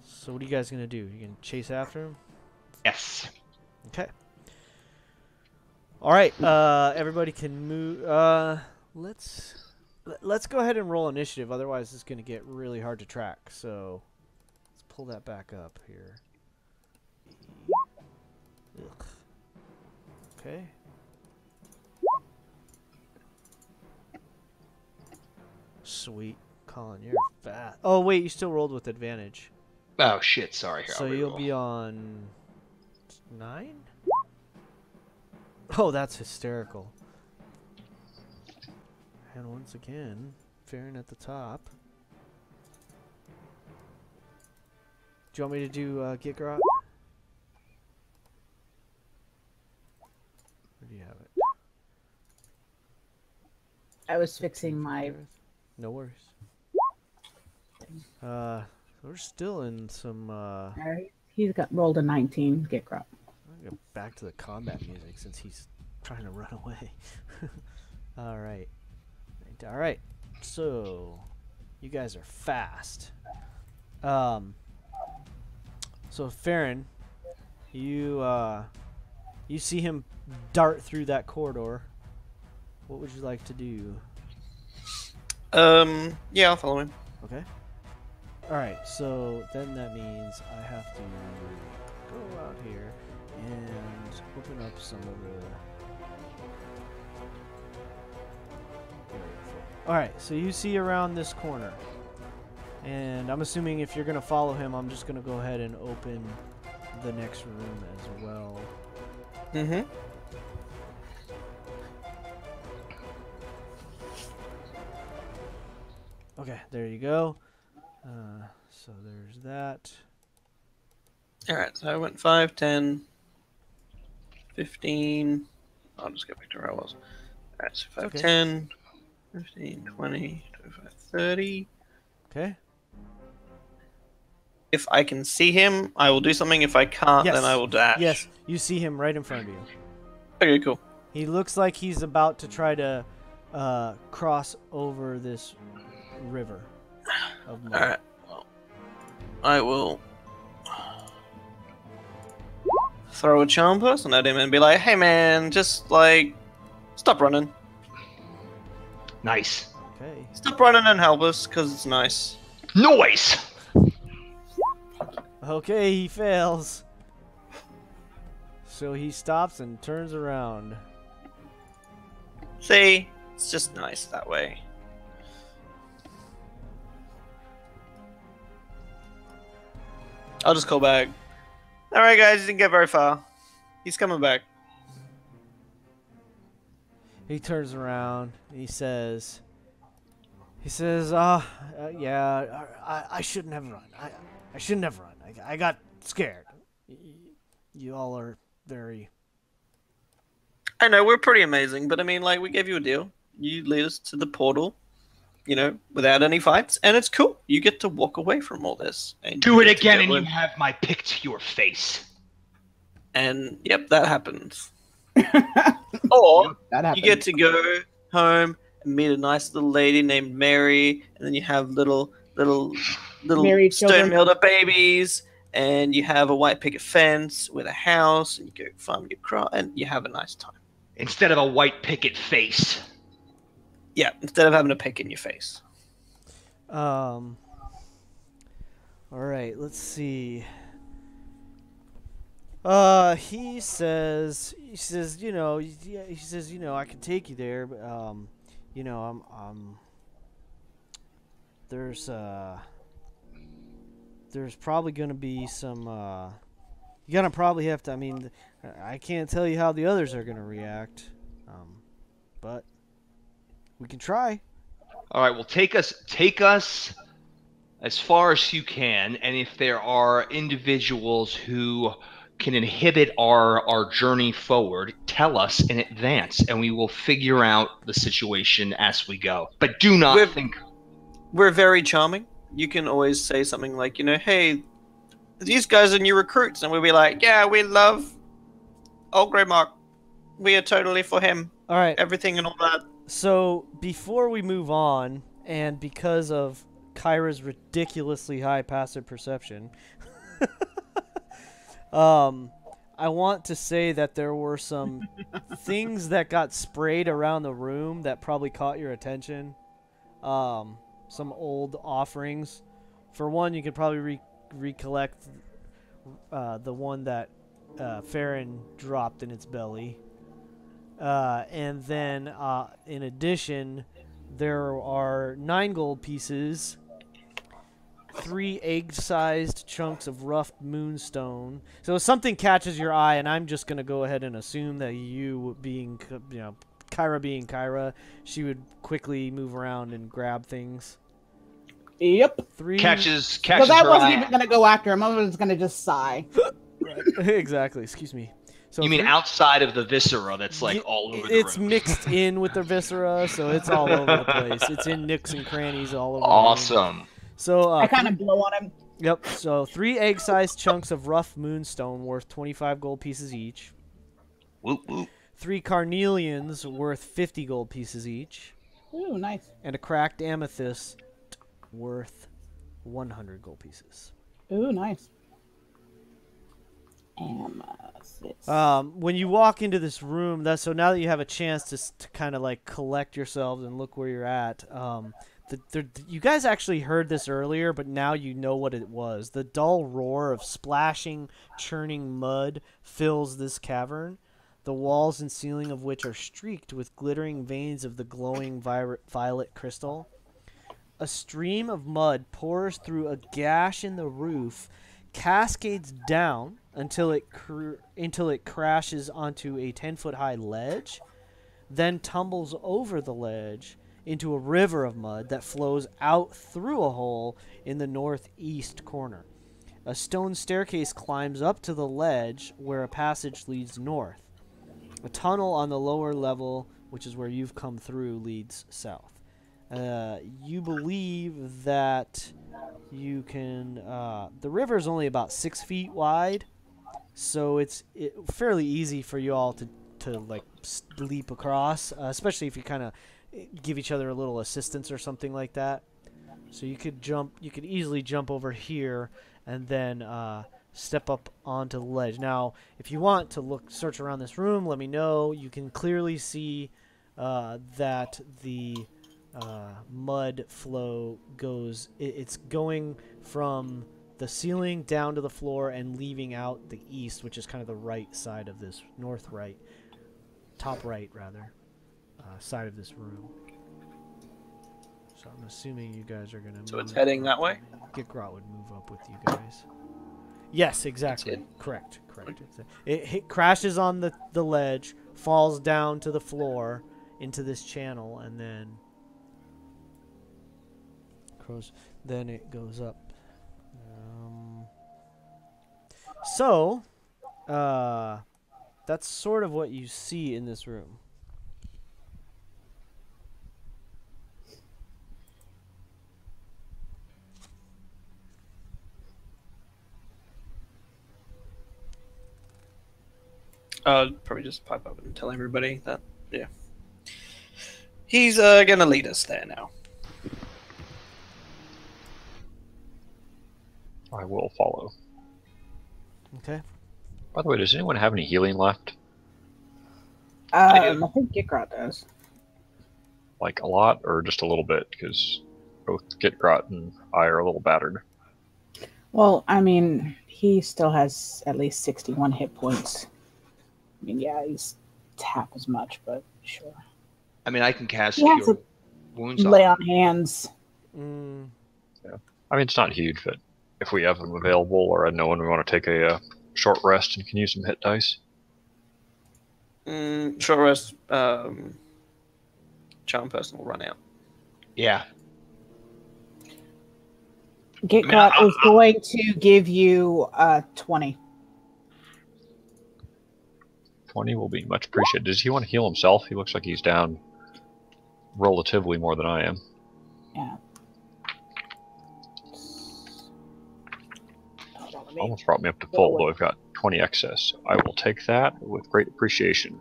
So, what are you guys gonna do? You gonna chase after him? Yes. Okay. All right. Everybody can move. Let's go ahead and roll initiative. Otherwise, it's gonna get really hard to track. So. Pull that back up here. Ugh. Okay. Sweet. Colin, you're fat. Oh, wait, you still rolled with advantage. Oh, shit. Sorry. Here, so you'll be on 9? Oh, that's hysterical. And once again, Farron at the top. Do you want me to do get grot? Where do you have it? I was fixing my. No worries. We're still in some. He's got rolled a 19. Get grub. I'll go back to the combat music since he's trying to run away. All right. All right. So, you guys are fast. So Farron, you see him dart through that corridor. What would you like to do? Yeah, I'll follow him. Okay. All right. So then that means I have to go out here and open up some of the. All right. So you see around this corner, and I'm assuming if you're gonna follow him, I'm just gonna go ahead and open the next room as well. Mm-hmm. Okay, there you go. So there's that. Alright, so I went 5, 10, 15. I'll just go back to where I was. Alright, so 5, Okay. 10, 15, 20, 25, 30. Okay. If I can see him, I will do something. If I can't, Yes. then I will dash. Yes, you see him right in front of you. Okay, cool. He looks like he's about to try to cross over this river of mud. Alright, well, I will throw a charm person at him and be like, hey man, just like, stop running. Nice. Okay. Stop running and help us, because it's nice. Noise! Okay, he fails. So he stops and turns around. See? It's just nice that way. I'll just call back. Alright guys, you didn't get very far. He's coming back. He turns around. And he says, yeah, I shouldn't have run. I shouldn't have run. I got scared. You all are very. I know, we're pretty amazing, but I mean, like, we gave you a deal. You lead us to the portal, you know, without any fights, and it's cool. You get to walk away from all this. And Do you it get to again go and you in- have my pick to your face. And, yep, that happens. Or, That happened. you get to go home and meet a nice little lady named Mary, and then you have little Married stone children. builder babies, and you have a white picket fence with a house, and you go farm your crop, and you have a nice time. Instead of a white picket face. Yeah, instead of having a pick in your face. All right, let's see. He says, you know, I can take you there, but you know, there's probably gonna be some. You're gonna probably have to. I mean, I can't tell you how the others are gonna react, but we can try. All right, well, take us as far as you can, and if there are individuals who can inhibit our journey forward, tell us in advance, and we will figure out the situation as we go. But do not think. We're very charming. You can always say something like, you know, hey, these guys are new recruits, and we'll be like, yeah, we love Old Grey Mark. We are totally for him. All right. Everything and all that. So before we move on, and because of Kyra's ridiculously high passive perception, I want to say that there were some things that got sprayed around the room that probably caught your attention. Some old offerings. For one, you could probably recollect the one that Farron dropped in its belly. And then, in addition, there are 9 gold pieces, 3 egg-sized chunks of rough moonstone. So if something catches your eye, and I'm just going to go ahead and assume that you being, you know, Kyra being Kyra, she would quickly move around and grab things. Yep. 3 Catches So that her wasn't eye. even gonna go after him. I was gonna just sigh. Right. Exactly. Excuse me. So You mean 3 outside of the viscera that's like Ye- all over the it's room? mixed in with the viscera, so it's all over the place. It's in nooks and crannies all over the room. Awesome. So I kind of blow on him. yep. So 3 egg-sized chunks of rough moonstone worth 25 gold pieces each. Whoop, whoop. 3 carnelians worth 50 gold pieces each, Ooh, nice. and a cracked amethyst worth 100 gold pieces. Ooh, nice. Amethyst. When you walk into this room, so now that you have a chance to kind of like collect yourselves and look where you're at, you guys actually heard this earlier, but now you know what it was. The dull roar of splashing, churning mud fills this cavern, the walls and ceiling of which are streaked with glittering veins of the glowing violet crystal. A stream of mud pours through a gash in the roof, cascades down until it crashes onto a 10-foot high ledge, then tumbles over the ledge into a river of mud that flows out through a hole in the northeast corner. A stone staircase climbs up to the ledge where a passage leads north. A tunnel on the lower level, which is where you've come through, leads south. You believe that you can... the river is only about 6 feet wide, so it's fairly easy for you all to like leap across, especially if you kind of give each other a little assistance or something like that. So you could easily jump over here and then step up onto the ledge. Now, if you want to search around this room, let me know. You can clearly see that the mud flow goes. It's going from the ceiling down to the floor and leaving out the east, which is kind of the right side of this top right rather, side of this room. So I'm assuming you guys are gonna. So it's heading that way? Gikrot would move up with you guys. Yes, exactly. Correct. It crashes on the ledge, falls down to the floor into this channel, and then it goes up. So that's sort of what you see in this room. Probably just pipe up and tell everybody that, yeah. He's gonna lead us there now. I will follow. Okay. By the way, does anyone have any healing left? I think Gikrot does. Like a lot, or just a little bit? Because both Gitgrot and I are a little battered. Well, I mean, he still has at least 61 hit points. I mean, yeah, he's half as much, but sure. I mean, I can cast He has Cure to Wounds lay on. on hands. Yeah. I mean, it's not huge, but if we have them available, or I know when we want to take a short rest and can use some hit dice. Short rest. Charm person will run out. Yeah. Gikrot is going to give you 20. 20 will be much appreciated. Does he want to heal himself? He looks like he's down relatively more than I am. Yeah. Almost brought me up to full, though I've got 20 excess. So I will take that with great appreciation.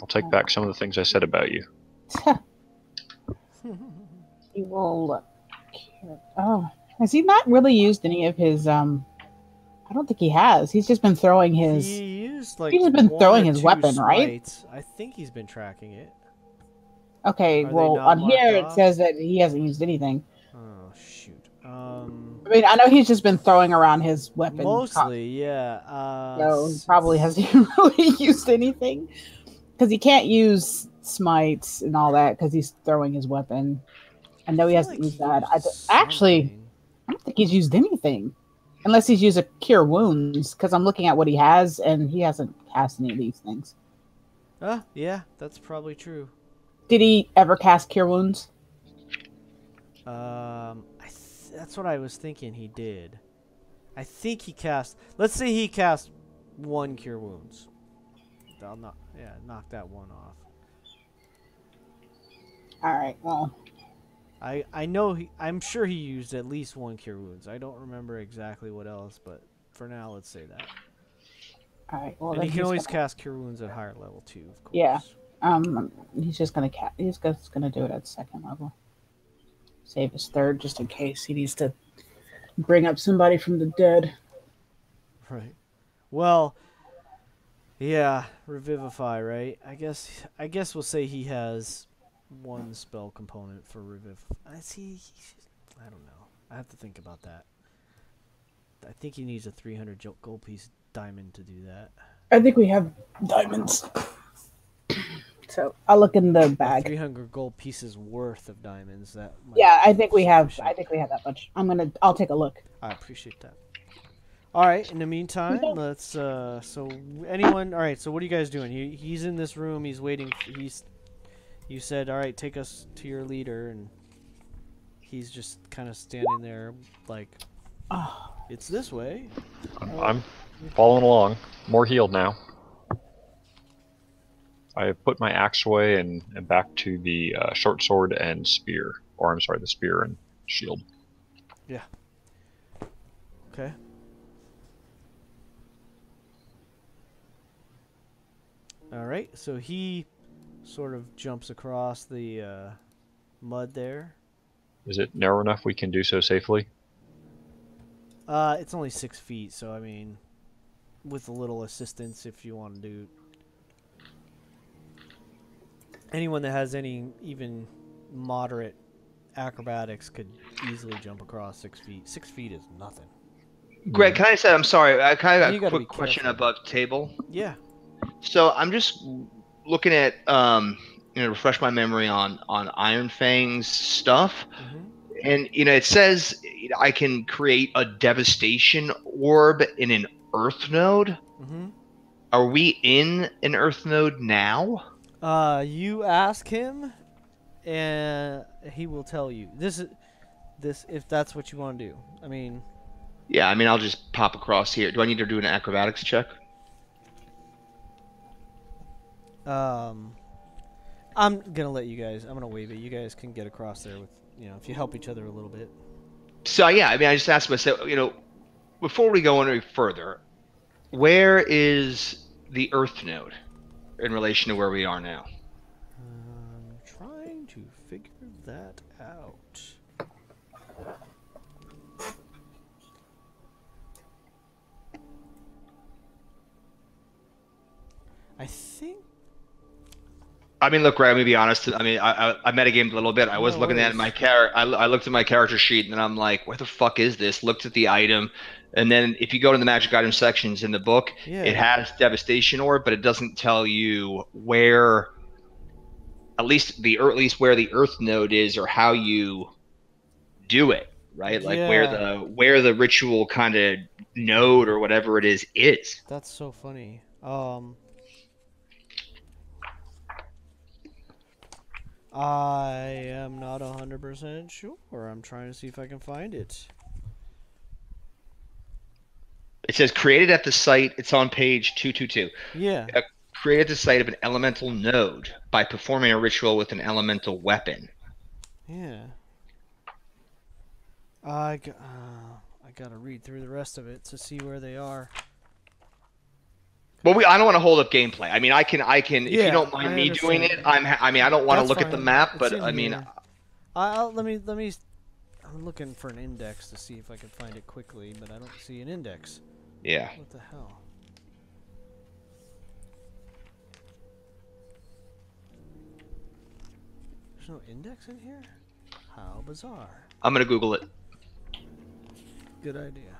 I'll take back some of the things I said about you. He will. Oh, has he not really used any of his? I don't think he has. He's just been throwing his. He used like he's just been one throwing or his two weapon, right? smites. I think he's been tracking it. Okay, Are they well, not on here marked it off? says that he hasn't used anything. Oh shoot. I mean, I know he's just been throwing around his weapon. Mostly, yeah. So he probably hasn't really used anything because he can't use smites and all that because he's throwing his weapon. I know he hasn't used that. Actually, I don't think he's used anything unless he's used a cure wounds because I'm looking at what he has and he hasn't cast any of these things. Yeah, that's probably true. Did he ever cast cure wounds? That's what I was thinking he did. I think he cast. Let's say he cast 1 Cure Wounds. I'll knock that one off. All right. Well, I know I'm sure he used at least 1 Cure Wounds. I don't remember exactly what else, but for now, let's say that. all right. Well, And then he can always gonna, cast Cure Wounds at higher level too, of course. Yeah. He's just gonna he's just gonna do it at 2nd level. Save his 3rd just in case he needs to bring up somebody from the dead. Right. Well, yeah, Revivify, right? I guess we'll say he has 1 spell component for Revivify. I don't know. I have to think about that. I think he needs a 300 gold piece diamond to do that. I think we have diamonds. So I'll look in the bag. 300 gold pieces worth of diamonds. Yeah, I think we have. I think we have that much. I'll take a look. I appreciate that. All right. In the meantime, let's. So anyone? All right. So what are you guys doing? He's in this room. He's waiting. You said, all right, take us to your leader, and he's just kind of standing there, like, it's this way. I'm following along. More healed now. I have put my axe away and back to the short sword and spear. Or, I'm sorry, the spear and shield. Yeah. Okay. Alright, so he sort of jumps across the mud there. Is it narrow enough we can do so safely? It's only 6 feet, so I mean, with a little assistance if you want to do. Anyone that has any even moderate acrobatics could easily jump across 6 feet. 6 feet is nothing. Greg, can I say, I'm sorry, I kind of You got a gotta be quick question careful. above table. Yeah. So I'm just looking at, refresh my memory on Iron Fang's stuff. And, it says I can create a devastation orb in an Earth node. Are we in an Earth node now? You ask him, and he will tell you. This if that's what you want to do. I mean. Yeah, I'll just pop across here. Do I need to do an acrobatics check? I'm gonna let you guys. I'm gonna wave it. You guys can get across there with, if you help each other a little bit. So yeah, I just asked myself, before we go any further, where is the Earth node in relation to where we are now? I'm trying to figure that out. I think. Look, Greg, let me be honest. I metagamed a little bit. I was looking at my character. I looked at my character sheet, and then I'm like, "Where the fuck is this?" Looked at the item, and then if you go to the magic item sections in the book, it has devastation orb, but it doesn't tell you where, at least where the Earth node is or how you do it, right? Like where the ritual kind of node or whatever it is. That's so funny. I am not 100% sure. I'm trying to see if I can find it. It says created at the site. It's on page 222. Yeah. Created at the site of an elemental node by performing a ritual with an elemental weapon. Yeah. I gotta read through the rest of it to see where they are. Well, I don't want to hold up gameplay. I can. If you don't mind me doing it, I don't want to look at the map, but let me. I'm looking for an index to see if I can find it quickly, but I don't see an index. Yeah. What the hell? There's no index in here? How bizarre. I'm gonna Google it. Good idea.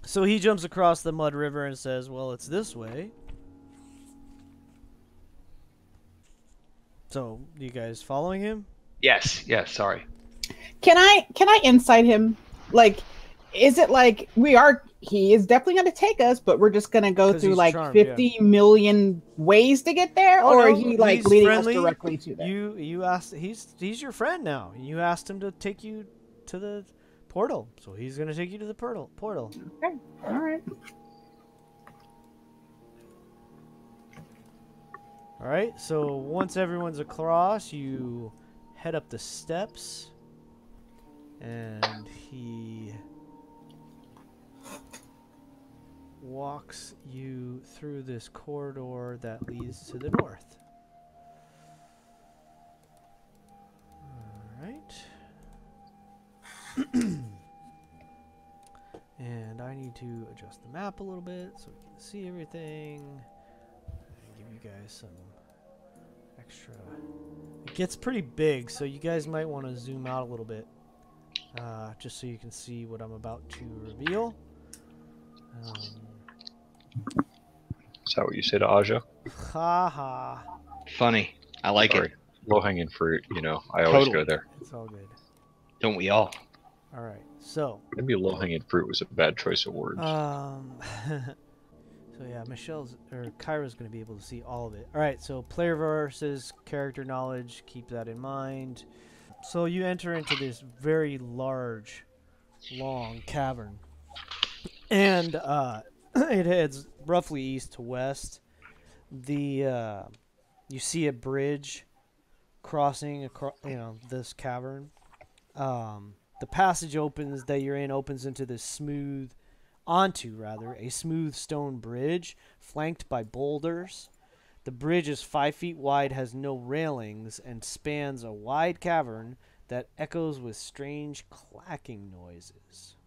So he jumps across the mud river and says, well, it's this way. So, you guys following him? Yes, sorry. Can I insight him? Like, is it like he is definitely going to take us, but we're just going to go 'Cause through he's like charmed, 50 million ways to get there, Oh, or no, he like he's leading friendly. us directly to there. You asked. He's your friend now. You asked him to take you to the portal, so he's gonna take you to the portal. Okay, all right. All right. So once everyone's across, you head up the steps, and he walks you through this corridor that leads to the north. All right. And I need to adjust the map a little bit so we can see everything. And give you guys some extra. It gets pretty big, so you guys might want to zoom out a little bit, just so you can see what I'm about to reveal. Is that what you say to Aja? Haha. Funny. I like it. Low hanging fruit, you know. I always Totally. go there. It's all good. Don't we all? All right. So. Maybe low hanging fruit was a bad choice of words. So yeah, Kyra's going to be able to see all of it. All right, so player versus character knowledge, keep that in mind. So you enter into this very large, long cavern, and it heads roughly east to west. You see a bridge crossing across, this cavern. The passage that you're in opens into this onto a smooth stone bridge flanked by boulders. The bridge is 5 feet wide, has no railings, and spans a wide cavern that echoes with strange clacking noises.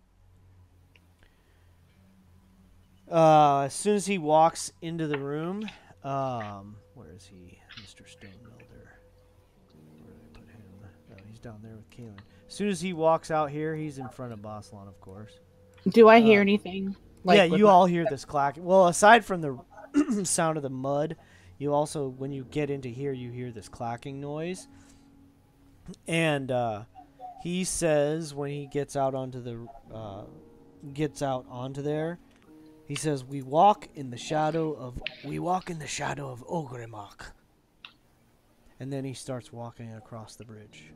As soon as he walks into the room, where is he, Mr. Stonemelder? Where did I put him? Oh, he's down there with Kaelin. As soon as he walks out here, he's in front of Boslan, of course. Do I hear anything? Yeah, you all hear this clacking. Well, aside from the sound of the mud, you also, when you get into here, you hear this clacking noise. And he says, when he gets out onto there, he says, "We walk in the shadow of Ogremak." And then he starts walking across the bridge.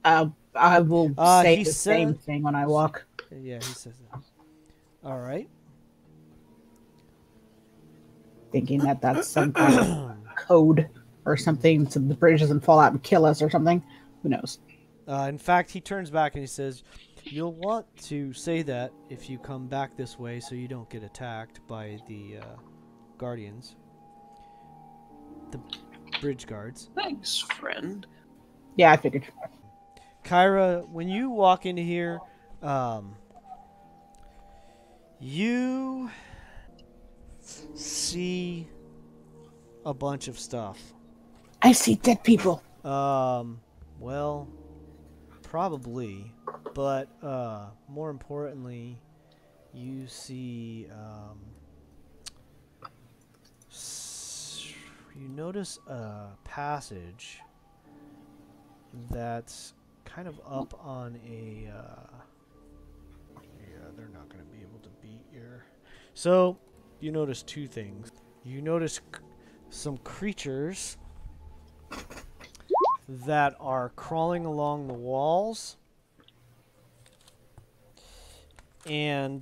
I will say the same thing when I walk. Yeah, he says that. All right. Thinking that that's some kind of code or something, so the bridge doesn't fall out and kill us or something. Who knows? In fact, he turns back and he says, "You'll want to say that if you come back this way so you don't get attacked by the guardians. The bridge guards." Thanks, friend. Yeah, I figured. Kyra, when you walk into here, you see a bunch of stuff. I see dead people. Well, probably, but more importantly, you see you notice a passage that's kind of up on a they're not going to be able to beat your. So you notice two things. You notice some creatures that are crawling along the walls, and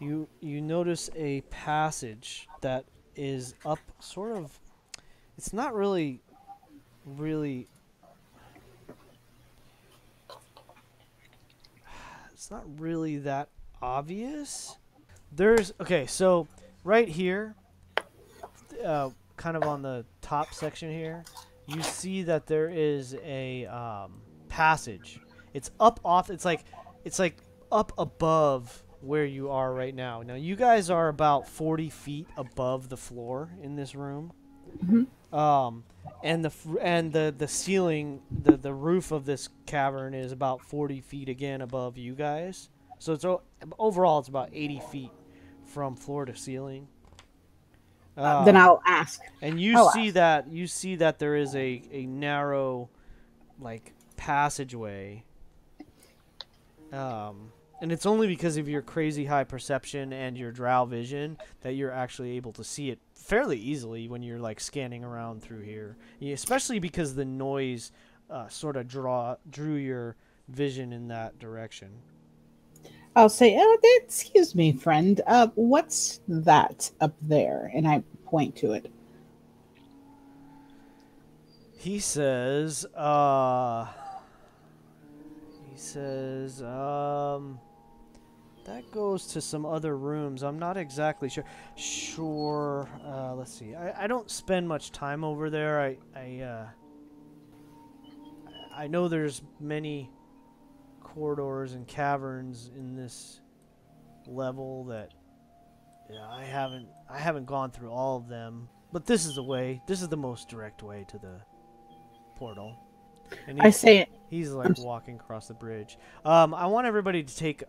you notice a passage that is up sort of. It's not really it's not really that obvious. So right here, kind of on the top section here, you see that there is a passage. It's up off. It's like up above where you are right now. Now you guys are about 40 feet above the floor in this room. Mm-hmm. And the ceiling, the roof of this cavern is about 40 feet again above you guys. So it's overall it's about 80 feet from floor to ceiling. Then I'll ask. And you see that there is a narrow, like passageway. And it's only because of your crazy high perception and your drow vision that you're actually able to see it fairly easily when you're like scanning around through here. Especially because the noise sort of drew your vision in that direction. I'll say, excuse me, friend. What's that up there? And I point to it. He says, that goes to some other rooms. I'm not exactly sure. Let's see. I don't spend much time over there. I know there's many corridors and caverns in this level that I haven't gone through all of them. But this is the way. This is the most direct way to the portal. And I say it. He's like walking across the bridge. I want everybody to take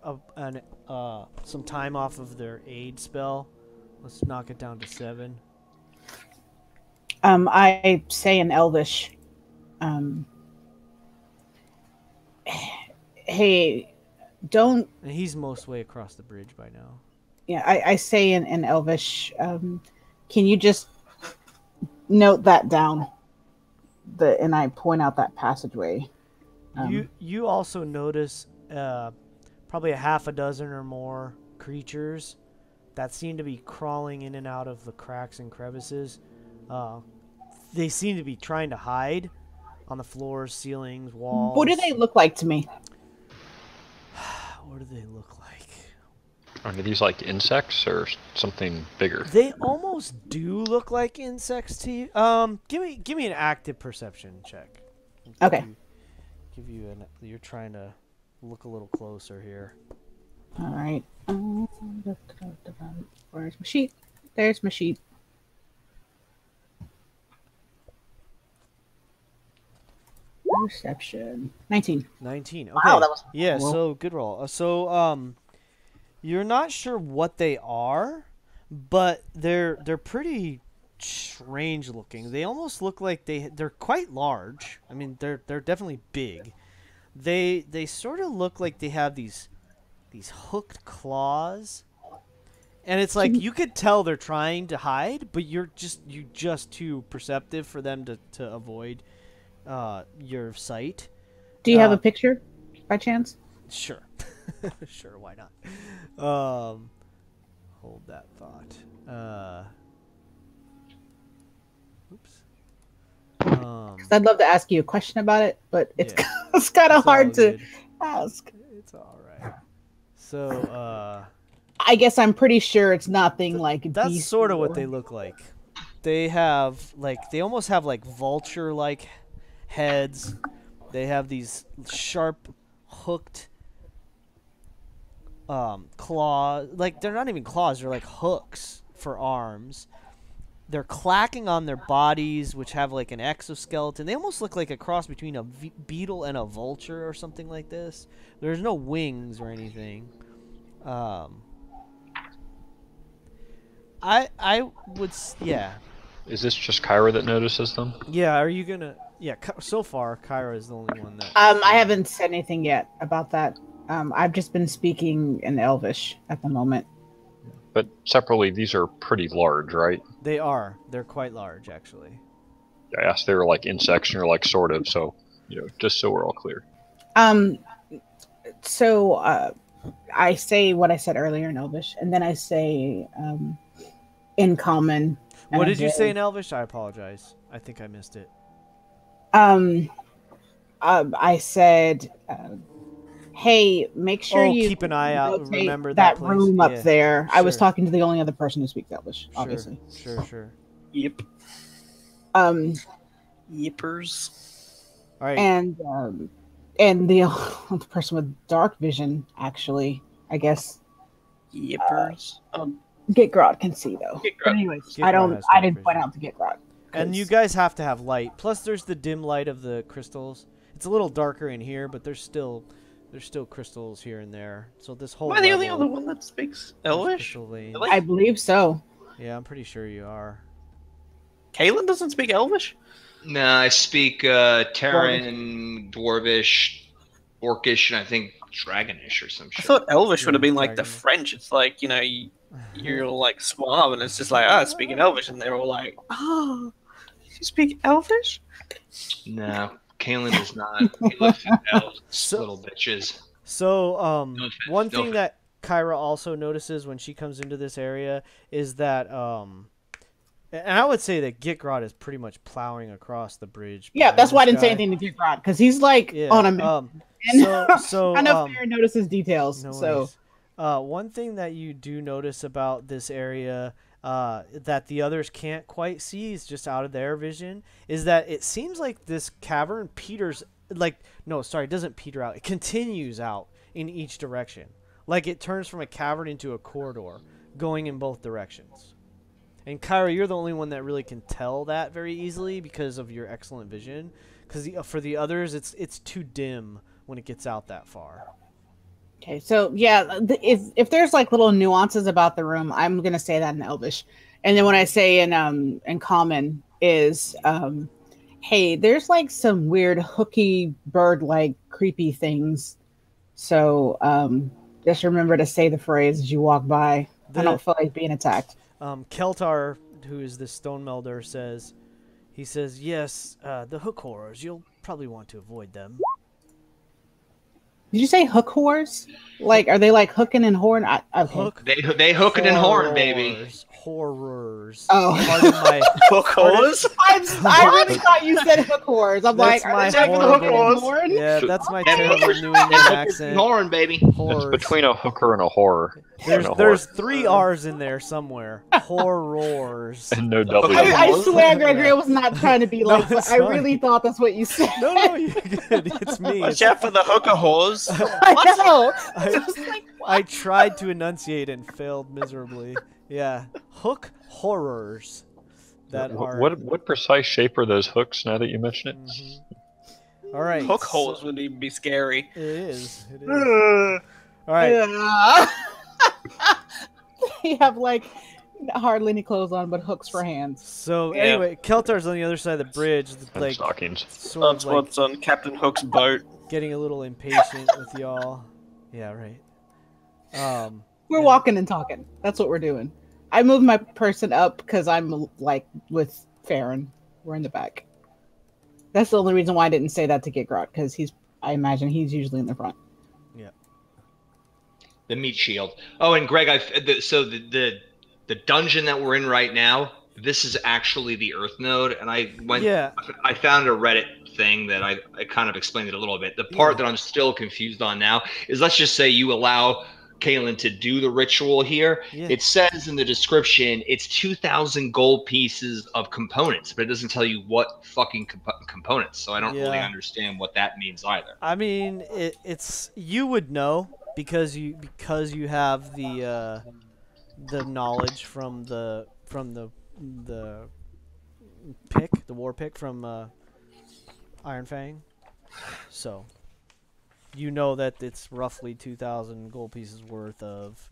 some time off of their aid spell. Let's knock it down to 7. I say in Elvish, hey, don't... And he's most way across the bridge by now. Yeah, I say in Elvish, can you just note that down? And I point out that passageway. You also notice probably a half a dozen or more creatures that seem to be crawling in and out of the cracks and crevices. They seem to be trying to hide on the floors, ceilings, walls. What do they look like to me? What do they look like? Are these like insects or something bigger? They almost do look like insects to you. Give me an active perception check. Okay. You're trying to look a little closer here. All right. Where's my sheet? There's my sheet. Perception. 19. 19. Okay. Wow, that was yeah. well. So good roll. You're not sure what they are, but they're pretty strange looking. They almost look like they're quite large. I mean, they're definitely big. They sort of look like they have these hooked claws, and it's like you could tell they're trying to hide, but you're just too perceptive for them to avoid your sight. Do you have a picture by chance? Sure. Sure, why not? Hold that thought. Oops. 'Cause I'd love to ask you a question about it, but it's it's kind of hard to ask. It's all right. So, I guess I'm pretty sure it's nothing like that's beast sort of what or- they look like. They have they almost have like vulture-like heads. They have these sharp, hooked claws. Like, they're not even claws, they're like hooks for arms. They're clacking on their bodies, which have like an exoskeleton. They almost look like a cross between a beetle and a vulture or something like this. There's no wings or anything. I would yeah. Is this just Kyra that notices them? Yeah, are you gonna? Yeah, so far Kyra is the only one that. I haven't said anything yet about that. I've just been speaking in Elvish at the moment. But separately, these are pretty large, right? They are. They're quite large, actually. I asked they were like insects, and you're like sort of. So, just so we're all clear. So I say what I said earlier in Elvish, and then I say in common. What did you say in Elvish? I apologize. I think I missed it. I said, hey, make sure you keep an eye out. Remember that place. room up there. Sure. I was talking to the only other person who speaks Elvish, obviously. Sure. Yep. Yippers. All right. And the person with dark vision, actually, I guess. Yippers. Gitgrod can see though. But anyways, Gitgrod I didn't point out to Gitgrod. And you guys have to have light. Plus, there's the dim light of the crystals. It's a little darker in here, but there's still crystals here and there. So this whole. Am I the only other one that speaks Elvish? Really? I believe so. Yeah, I'm pretty sure you are. Kaylin doesn't speak Elvish? No, I speak Terran, Dwarvish, Orcish, and I think Dragonish or some I shit. thought Elvish would have been like the Dragon. French. It's like, you know, you're all like suave, and it's just like, ah, speaking Elvish, and they're all like, oh, you speak Elvish? No, Kalen does not. He looks at elves, So- little bitches. So, No offense, one no thing offense. that Kyra also notices when she comes into this area is that, and I would say that Gikrod is pretty much plowing across the bridge. Yeah, behind that's why I this didn't say guy. anything to get Rod because he's like Yeah. on a mission. So I know Farron notices details. no So worries. One thing that you do notice about this area that the others can't quite see is just out of their vision is that it seems like this cavern peters it doesn't peter out. It continues out in each direction. Like it turns from a cavern into a corridor going in both directions. And Kyra, you're the only one that really can tell that very easily because of your excellent vision. Because for the others, it's too dim when it gets out that far. okay, so yeah, if there's like little nuances about the room, I'm gonna say that in Elvish, and then when I say in Common is hey, there's like some weird hooky bird like creepy things. So just remember to say the phrase as you walk by. I don't feel like being attacked. Keltar, who is the stone melder, says, yes, the hook horrors, you'll probably want to avoid them. Did you say hook whores? Like, are they like hooking and horn? Okay. Hook They hook it in horn, baby. Horrors. Oh. Pardon my, Hook horse? I really thought you said hook whores. I'm That's like, are my they like horrible- hooking and horn? yeah, that's my Yeah, terrible New England It's accent. horn, baby. Horrors. It's between a hooker and a horror. There's 3 R's in there somewhere. Horrors. And no W. I swear, Gregory, I was not trying to be No, like, it's I fine. really thought that's what you said. No, you're good. It's me. Watch out for the hooker whores. I know. I- I was like, I tried to enunciate and failed miserably. Yeah, hook horrors. That are. What precise shape are those hooks? Now that you mention it, Mhm. All right. Hook so- holes would even be scary. It is. It is. All right. yeah. You have like hardly any clothes on, but hooks for hands. So Yeah. anyway, Keltar's on the other side of the bridge, and like stockings. sort of That's like what's on Captain Hook's boat. getting a little impatient with y'all. Yeah, right. We're walking and talking. That's what we're doing. I moved my person up because I'm like with Farron. We're in the back. That's the only reason why I didn't say that to Gigrot because I imagine he's usually in the front. The meat shield. Oh, and Greg, the dungeon that we're in right now, this is actually the Earth node, and I found a Reddit thing that I kind of explained it a little bit. The part that I'm still confused on now is, let's just say you allow Kalen to do the ritual here. Yeah. It says in the description it's 2,000 gold pieces of components, but it doesn't tell you what fucking components. So I don't really understand what that means either. I mean, it's you would know because you have the knowledge from the war pick from Iron Fang, so you know that it's roughly 2,000 gold pieces worth of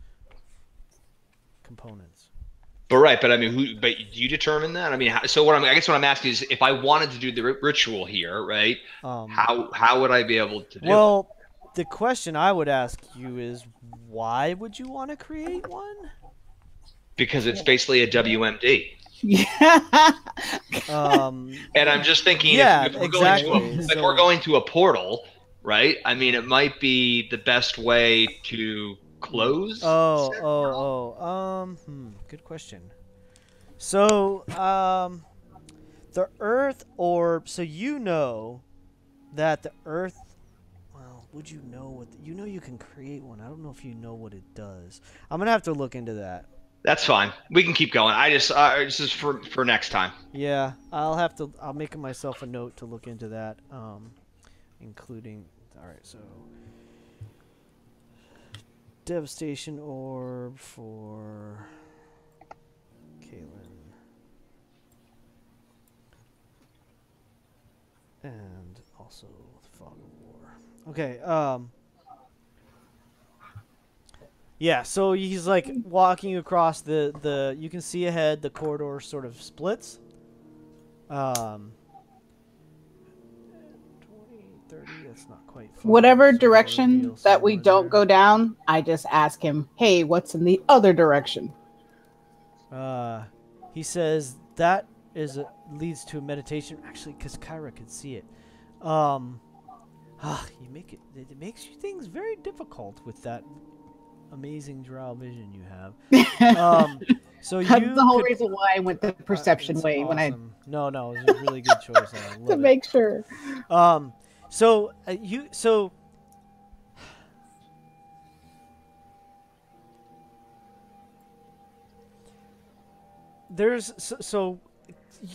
components. But I mean, but you determine that? I mean, so I guess what I'm asking is, if I wanted to do the ritual here, right? How would I be able to do it? Well, the question I would ask you is, why would you want to create one? Because it's basically a WMD. Yeah. And I'm just thinking, Yeah, if we're exactly. we're going to a portal, right? I mean, it might be the best way to close. Good question. So, the Earth orb. So you know that the Earth. Well, would you know what? You can create one. I don't know if you know what it does. I'm gonna have to look into that. That's fine. We can keep going. I just this is for next time. Yeah, I'll make myself a note to look into that. Including. All right, so. Devastation orb for Kaylin. And also the Fog of War. Okay, yeah, so he's like walking across the you can see ahead the corridor sort of splits. 30. That's not quite far. Whatever So direction reveal that we somewhere don't there. go down, I just ask him, "Hey, what's in the other direction?" He says that leads to a meditation. Actually, because Kyra could see it. You make it. It makes you things very difficult with that amazing drow vision you have. So That's you the whole could, reason why I went the perception it's way awesome. No, it was a really good choice. I to love it. make sure.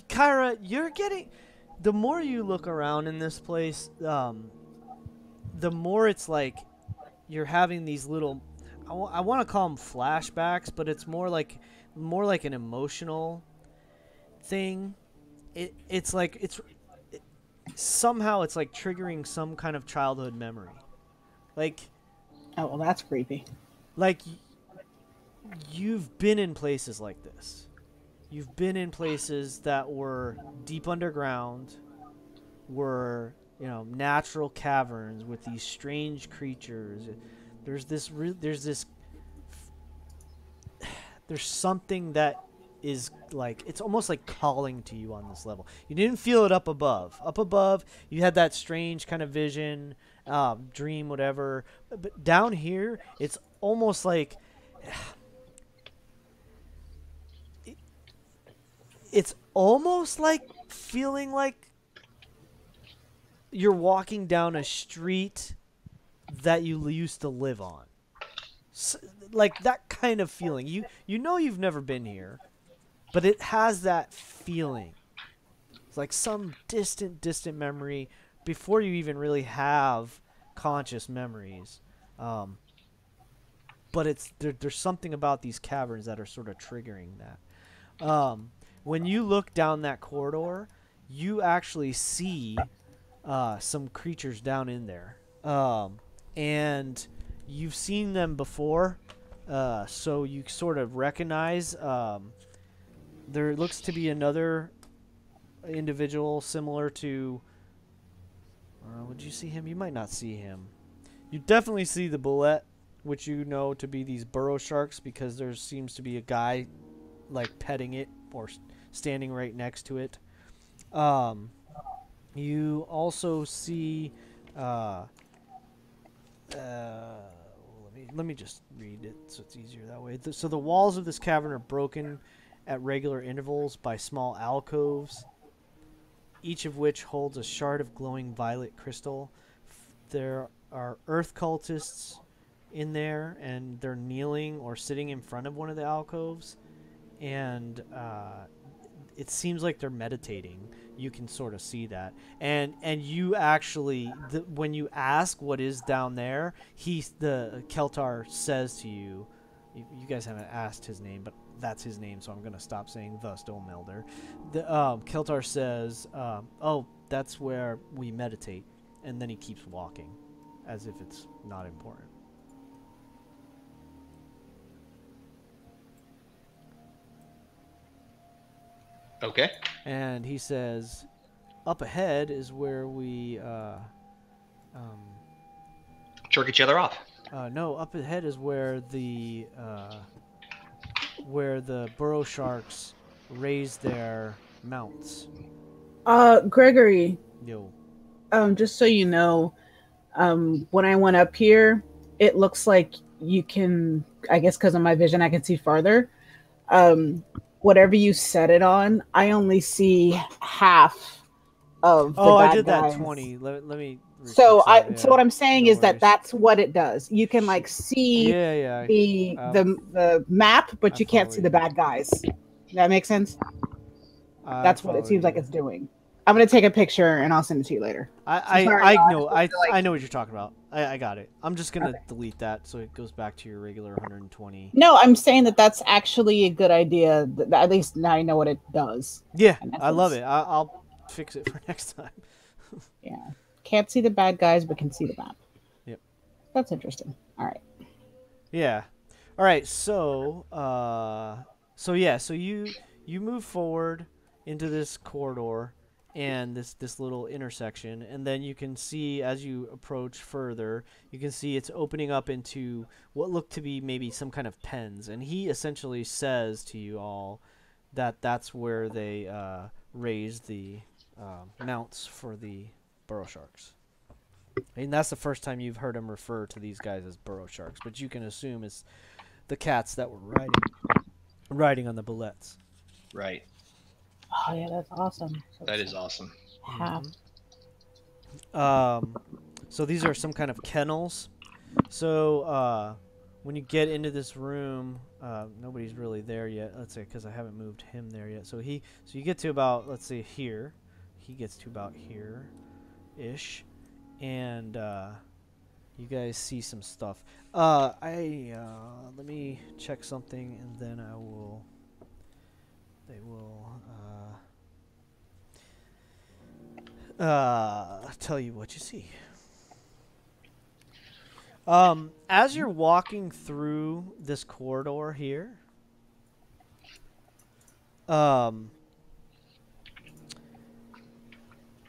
Kyra, you're getting, the more you look around in this place, the more it's like you're having these little, I want to call them flashbacks, but it's more like an emotional thing. Somehow it's like triggering some kind of childhood memory. Like, Oh, well, that's creepy. like you've been in places like this. You've been in places that were deep underground, were, natural caverns with these strange creatures. There's something that is like, it's almost like calling to you on this level. You didn't feel it up above. Up above, you had that strange kind of vision, dream, whatever. But down here, it's almost like it's almost like feeling like you're walking down a street that you used to live on. Like that kind of feeling. You know you've never been here, but it has that feeling. It's like some distant memory before you even really have conscious memories. But there's something about these caverns that are sort of triggering that. When you look down that corridor, you actually see some creatures down in there. And you've seen them before, so you sort of recognize there looks to be another individual similar to... would you see him? You might not see him. You definitely see the bullet, which you know to be these burrow sharks, because there seems to be a guy like petting it or standing right next to it. You also see let me just read it so it's easier that way. So the walls of this cavern are broken at regular intervals by small alcoves, each of which holds a shard of glowing violet crystal. There are earth cultists in there, and they're kneeling or sitting in front of one of the alcoves, and it seems like they're meditating. You can sort of see that, and you actually, when you ask what is down there, the Keltar says to you, you guys haven't asked his name, but that's his name, so I'm gonna stop saying the Stonemelder. The Keltar says, "Oh, that's where we meditate," and then he keeps walking, as if it's not important. Okay. And he says, up ahead is where we, Jerk each other off. no, up ahead is where the burrow sharks raise their mounts. Gregory, Yo. just so you know, when I went up here, it looks like you can, I guess because of my vision, I can see farther. Whatever you set it on, I only see half of the bad I did guys. that 20. Let me. So fix that, so what I'm saying no is that worries. that's what it does. You can like see Yeah. the map, but you can't see the bad guys. Does that make sense? That's what it seems like it's doing. I'm gonna take a picture and I'll send it to you later. I know what you're talking about. I got it. I'm just gonna delete that so it goes back to your regular 120. No, I'm saying that that's actually a good idea. At least now I know what it does. Yeah, I love it. I'll fix it for next time. Yeah, can't see the bad guys, but can see the map. Yep. That's interesting. All right. Yeah. All right. So you move forward into this corridor, and this little intersection, and then you can see as you approach further, you can see it's opening up into what look to be maybe some kind of pens, and he essentially says to you all that that's where they raise the mounts for the burrow sharks. And that's the first time you've heard him refer to these guys as burrow sharks, but you can assume it's the cats that were riding on the bullets. Right. Oh yeah, that's awesome. So That is awesome. half. So these are some kind of kennels. So when you get into this room, nobody's really there yet. Let's say because I haven't moved him there yet. So you get to about, let's say, here. He gets to about here, ish, and you guys see some stuff. Let me check something, and then they will tell you what you see. As you're walking through this corridor here,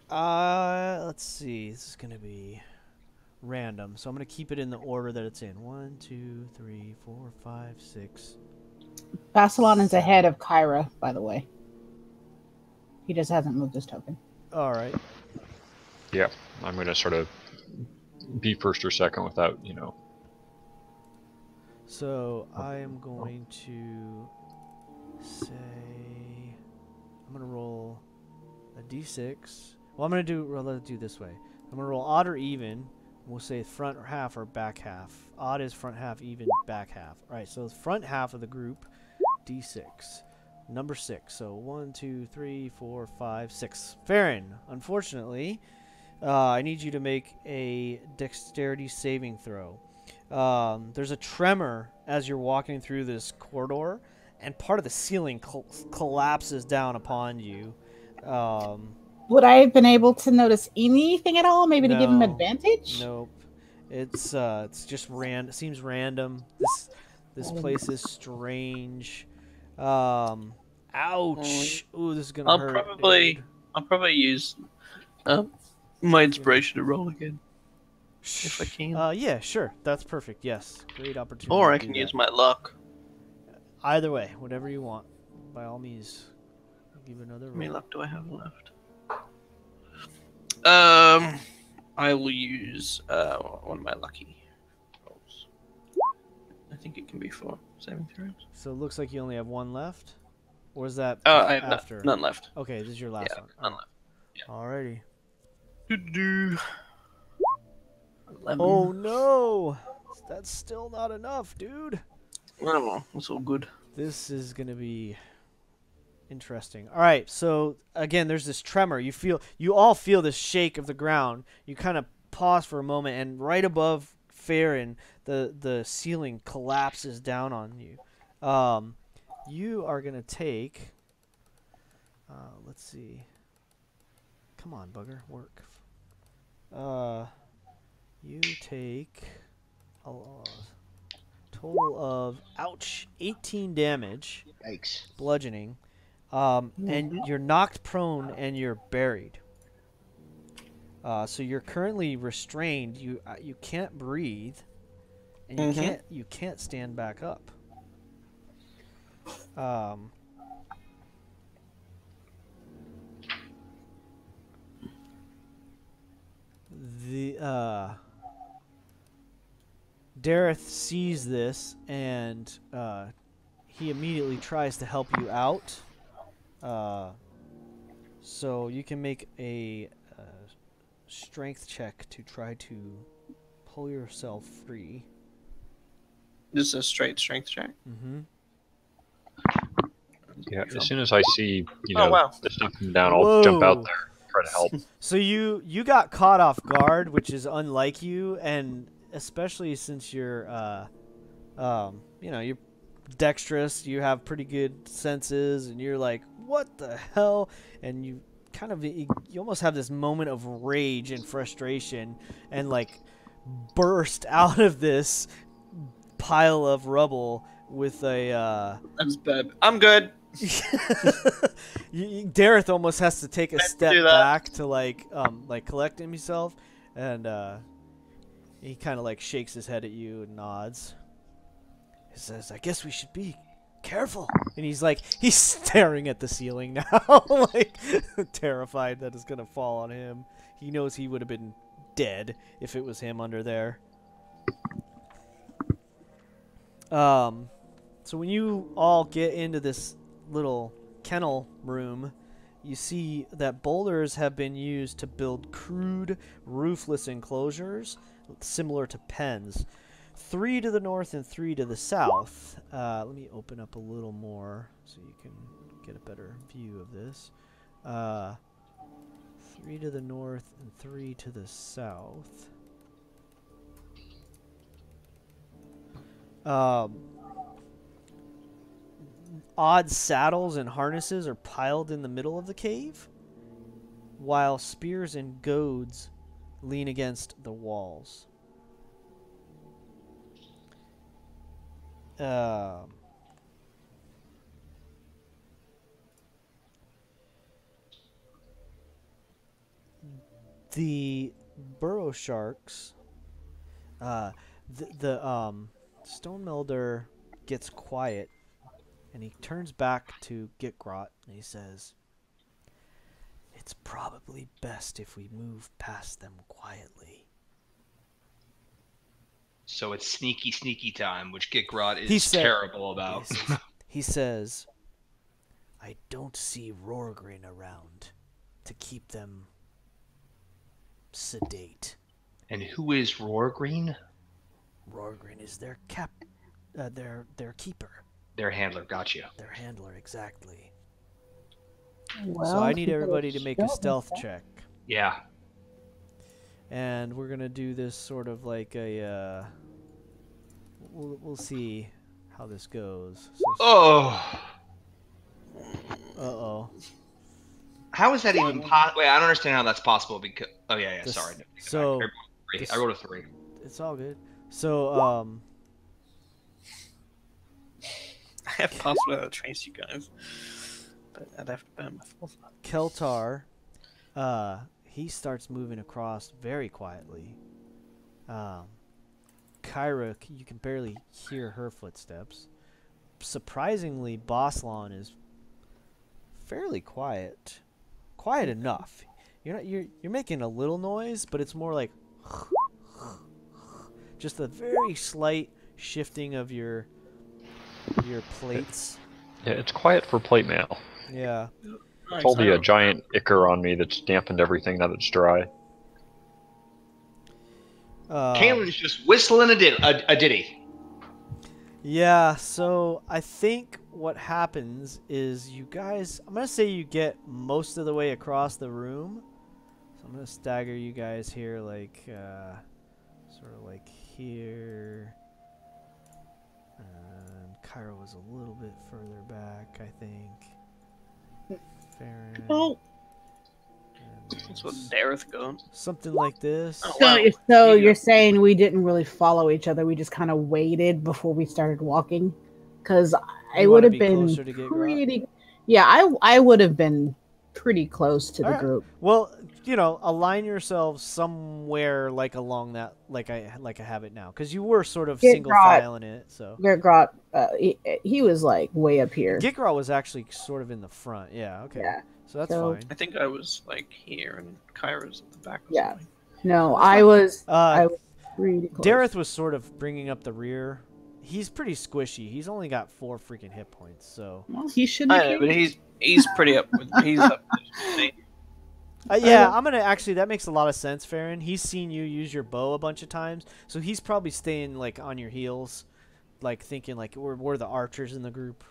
let's see. This is gonna be random, so I'm gonna keep it in the order that it's in. 1, 2, 3, 4, 5, 6. Basilon is ahead of Kyra, by the way. He just hasn't moved his token. All right. Yeah, I'm gonna sort of be first or second without, So I am going to say I'm gonna roll a d6. Well, let's do this way. I'm gonna roll odd or even. We'll say front half or back half. Odd is front half, even back half. All right, so the front half of the group, d6. Number 6. So 1, 2, 3, 4, 5, 6. Farron, unfortunately, I need you to make a dexterity saving throw. There's a tremor as you're walking through this corridor, and part of the ceiling collapses down upon you. Would I have been able to notice anything at all? Maybe to give him No. advantage? Nope. It's just It seems random. This place is strange. Ouch. Ooh, this is gonna hurt. I'll probably use my inspiration to roll again if I can. Yeah, sure. That's perfect. Yes, great opportunity. Or I to can do use that. my luck. Either way, whatever you want. By all means, I'll give another How many roll. luck do I have left? I will use one of my lucky rolls. I think it can be 4 saving throws. So it looks like you only have one left, or is that I have after? none left. Okay, this is your last Yeah, one. none left. Yeah. Alrighty. 11. Oh no, that's still not enough, dude. Oh, that's all good. This is gonna be interesting. All right, so again, there's this tremor. You all feel this shake of the ground. You kind of pause for a moment, and right above Farron, the ceiling collapses down on you. You are gonna take. Let's see. Come on, bugger, work. You take a total of 18 damage. Yikes. Bludgeoning, and you're knocked prone and you're buried. So you're currently restrained. You can't breathe, and you can't stand back up. Dareth sees this, and he immediately tries to help you out. So you can make a strength check to try to pull yourself free. This is a straight strength check. Mm-hmm. Yeah, as soon as I see, Oh, wow. the stuff coming down, I'll jump out there and try to help. So you got caught off guard, which is unlike you, and especially since you're you're dexterous, you have pretty good senses, and you're like, what the hell? And you almost have this moment of rage and frustration, and like burst out of this pile of rubble with a That's bad. I'm good. Dareth almost has to take a step do that. back to like collect himself, and he kind of like shakes his head at you and nods. He says, "I guess we should be careful." And he's staring at the ceiling now, like terrified that it's gonna fall on him. He knows he would have been dead if it was him under there. So when you all get into this little kennel room, you see that boulders have been used to build crude, roofless enclosures similar to pens. 3 to the north and 3 to the south. Let me open up a little more so you can get a better view of this. 3 to the north and 3 to the south. Odd saddles and harnesses are piled in the middle of the cave, while spears and goads lean against the walls. The burrow sharks, the stone melder gets quiet, and he turns back to Gitgrot and he says, "It's probably best if we move past them quietly." So it's sneaky time, which Gitgrot is terrible about. He says, "I don't see Rorgrin around to keep them sedate." And who is Rorgrin? Rorgrin is their their keeper. Their handler, gotcha. Their handler, exactly. Well, So I need everybody to make a stealth check. Yeah. And we're going to do this sort of like a... We'll see how this goes. So, Uh-oh. How is that even possible? Wait, I don't understand how that's possible because... Oh, yeah, sorry. So... I rolled a 3. It's all good. So, I have possible to trace you guys, but I'd have to burn my foresight. Keltar, he starts moving across very quietly. Kyra, you can barely hear her footsteps. Surprisingly, Boslan is fairly quiet. Quiet enough. You're making a little noise, but it's more like just a very slight shifting of your plates. Yeah, it's quiet for plate mail. Yeah. It's only a giant ichor on me that's dampened everything now that it's dry. Kaylin's just whistling a ditty. Yeah, so I think what happens is you guys... I'm going to say you get most of the way across the room. So I'm going to stagger you guys here, like, sort of like here. And Kyra was a little bit further back, I think. Farron. Oh. That's what Dareth going. Something like this. Oh, So, wow. so Yeah. you're saying we didn't really follow each other. We just kind of waited before we started walking? Because I You would wanna have be been closer to Gitgrot? pretty... Yeah, I would have been pretty close to the Alright. group. Well, align yourselves somewhere like along that, like I have it now, because you were sort of Gitgrot. single filing it. So Gitgrot, he was like way up here. Gitgrot was actually sort of in the front. Yeah. Okay. Yeah. So that's So- fine. I think I was like here and Kyra's at the back. Or Yeah. something. No, I was Uh, pretty close. Dareth was sort of bringing up the rear. He's pretty squishy. He's only got 4 freaking hit points. So Well, he shouldn't I have know, but he's pretty up. He's up with me. yeah, I'm gonna actually. That makes a lot of sense, Farron. He's seen you use your bow a bunch of times, so he's probably staying like on your heels, like thinking like we're the archers in the group.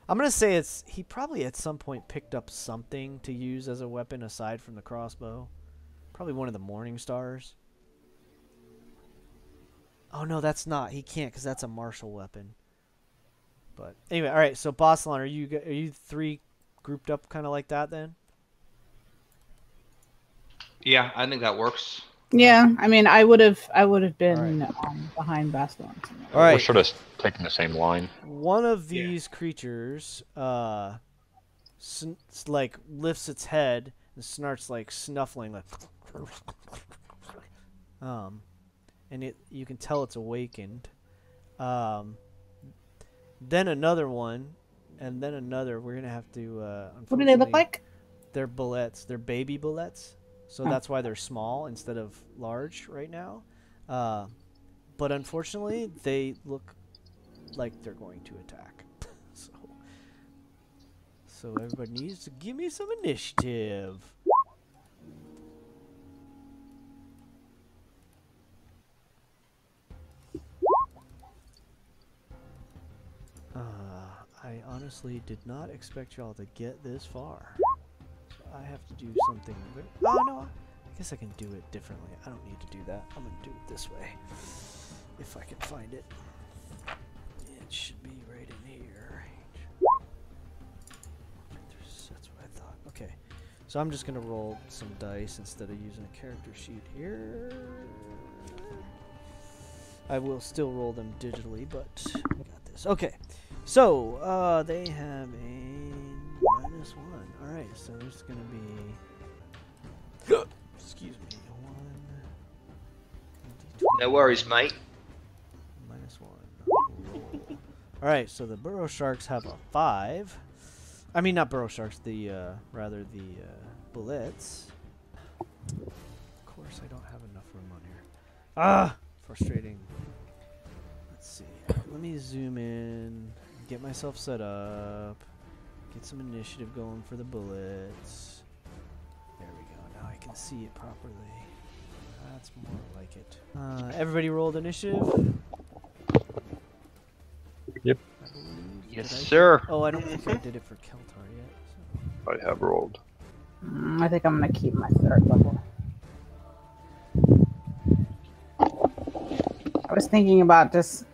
I'm gonna say he probably at some point picked up something to use as a weapon aside from the crossbow. Probably one of the Morning Stars. Oh no, that's not. He can't because that's a martial weapon. But anyway, all right. So Boslan, are you 3 grouped up kind of like that then? Yeah, I think that works. Yeah, I mean, I would have been behind Bastion. All right. We're sort of taking the same line. One of these creatures, like lifts its head and starts like snuffling, like, and you can tell it's awakened. Then another one, and then another. We're gonna have to. What do they look like? They're bullets. They're baby bullets. So that's why they're small instead of large right now. But unfortunately, they look like they're going to attack. So everybody needs to give me some initiative. I honestly did not expect y'all to get this far. I have to do something. Oh no, I guess I can do it differently. I don't need to do that. I'm gonna do it this way, if I can find it. It should be right in here. That's what I thought. Okay, so I'm just gonna roll some dice instead of using a character sheet here. I will still roll them digitally, but we got this. Okay, so they have a -1. Alright, so there's gonna be excuse me, 1 No worries, mate. -1. Alright, so the burrow sharks have a 5. I mean not burrow sharks, the rather the bullets. Of course I don't have enough room on here. Ah, frustrating. Let's see. Let me zoom in, get myself set up. Get some initiative going for the bullets. There we go. Now I can see it properly. That's more like it. Everybody rolled initiative? Yep. Yes, sir. Oh, I don't think I did it for Keltar yet. So. I have rolled. I think I'm gonna keep my 3rd level. I was thinking about just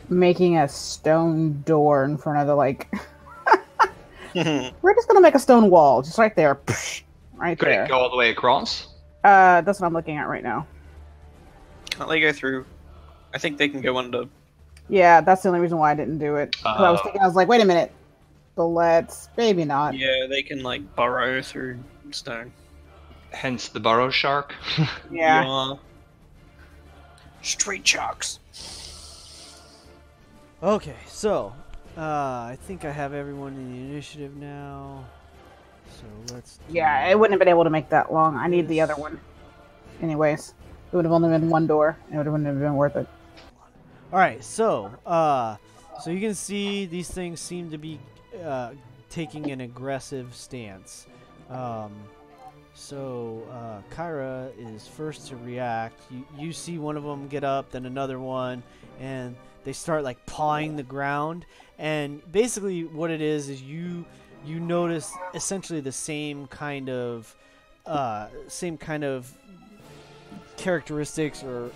making a stone door in front of the, like... We're just gonna make a stone wall, just right there. Right Could there. it go all the way across? That's what I'm looking at right now. Can't they go through? I think they can go under. Yeah, that's the only reason why I didn't do it. 'Cause I was thinking, I was like, wait a minute. Bullets, maybe not. Yeah, they can like burrow through stone. Hence the burrow shark. Yeah. Street sharks. Okay, so I think I have everyone in the initiative now. So let's. Yeah, I wouldn't have been able to make that long. I need the other one. Anyways, it would have only been 1 door. It wouldn't have been worth it. All right, so so you can see these things seem to be taking an aggressive stance. So Kyra is first to react. You see one of them get up, then another one, and they start like pawing the ground. And basically, what it is you notice essentially the same kind of characteristics or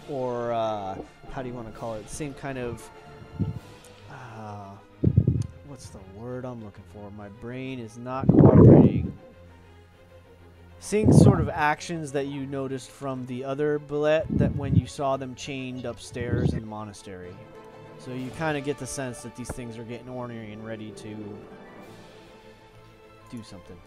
how do you want to call it? Same kind of what's the word I'm looking for? My brain is not cooperating. Same sort of actions that you noticed from the other bullet that when you saw them chained upstairs in the monastery. So you kind of get the sense that these things are getting ornery and ready to do something.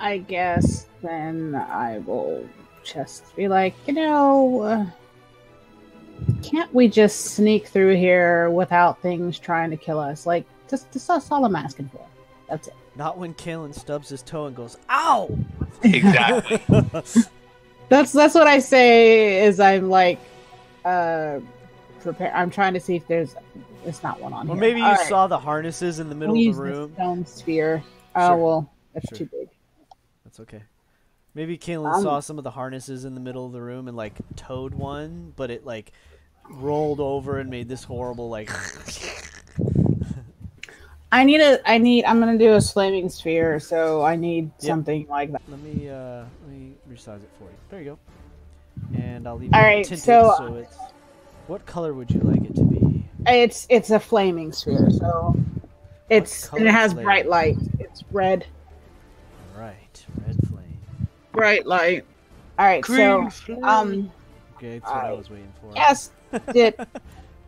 I guess then I will just be like, can't we just sneak through here without things trying to kill us? Like, that's all I'm asking for. That's it. Not when Kalen stubs his toe and goes, "Ow!" Exactly. That's what I say. Is I'm like, prepare. I'm trying to see if there's not one on Or here. maybe you All right. saw the harnesses in the middle We'll of the use room. the stone sphere. Oh Sure. well, that's Sure. too big. That's okay. Maybe Kalen saw some of the harnesses in the middle of the room and like towed one, but it like rolled over and made this horrible like. I'm gonna do a flaming sphere, so I need something like that. Let me resize it for you. There you go. And I'll leave All it right, tinted so it's. What color would you like it to be? It's a flaming sphere, so it has color bright flavor? light. It's red. All right, red flame. Bright light. All right, so Okay, that's what I was waiting for. yes, it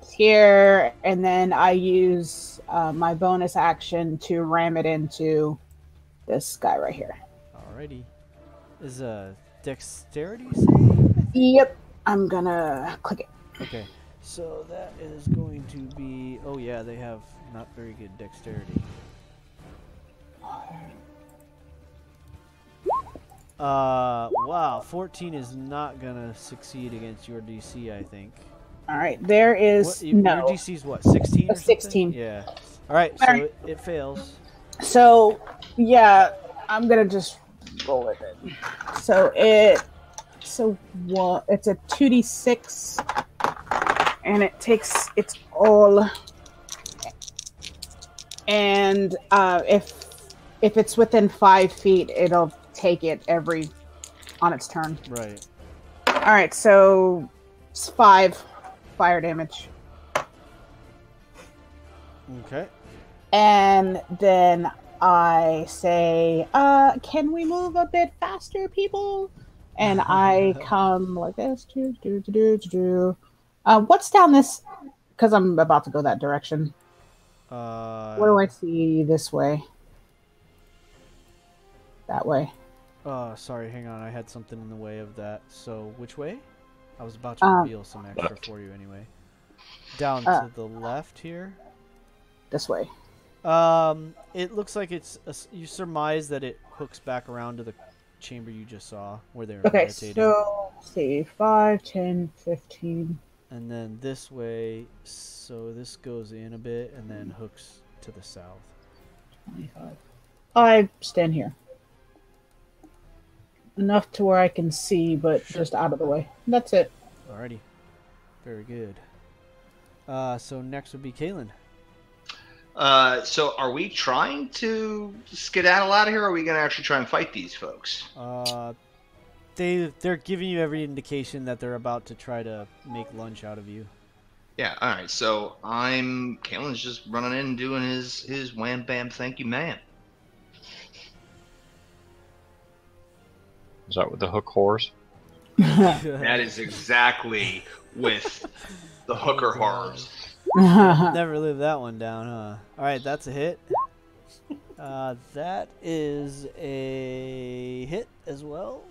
here, and then I use my bonus action to ram it into this guy right here. Alrighty. Is a dexterity save? Yep, I'm gonna click it. Okay, so that is going to be. Oh yeah, they have not very good dexterity. Wow, 14 is not gonna succeed against your DC, I think. All right, there is no. Your DC is what, 16 or 16. something? Yeah. All right, so it fails. So yeah, I'm gonna just roll with it. So it's a 2d6, and it takes its all. And if it's within 5 feet, it'll take it on its turn. Right. All right, so it's 5 fire damage. Okay. And then I say, can we move a bit faster, people? And I come like this. What's down this? Because I'm about to go that direction. What do I see this way? That way. Sorry, hang on. I had something in the way of that. So, which way? I was about to reveal some extra for you anyway. Down to the left here. This way. It looks like you surmise that it hooks back around to the chamber you just saw, where they were meditating. So, let's see, 5, 10, 15. And then this way, so this goes in a bit and then hooks to the south. 25. I stand here. Enough to where I can see, but just out of the way. That's it. Alrighty. Very good. So next would be Kaylin. So are we trying to skedaddle out of here, or are we going to actually try and fight these folks? They're giving you every indication that they're about to try to make lunch out of you. Yeah, alright, so Kalen's just running in and doing his wham bam thank you man. Is that with the hook horse? That is exactly with the hooker horrors. Never lived that one down, huh? Alright, that's a hit. That is a hit as well.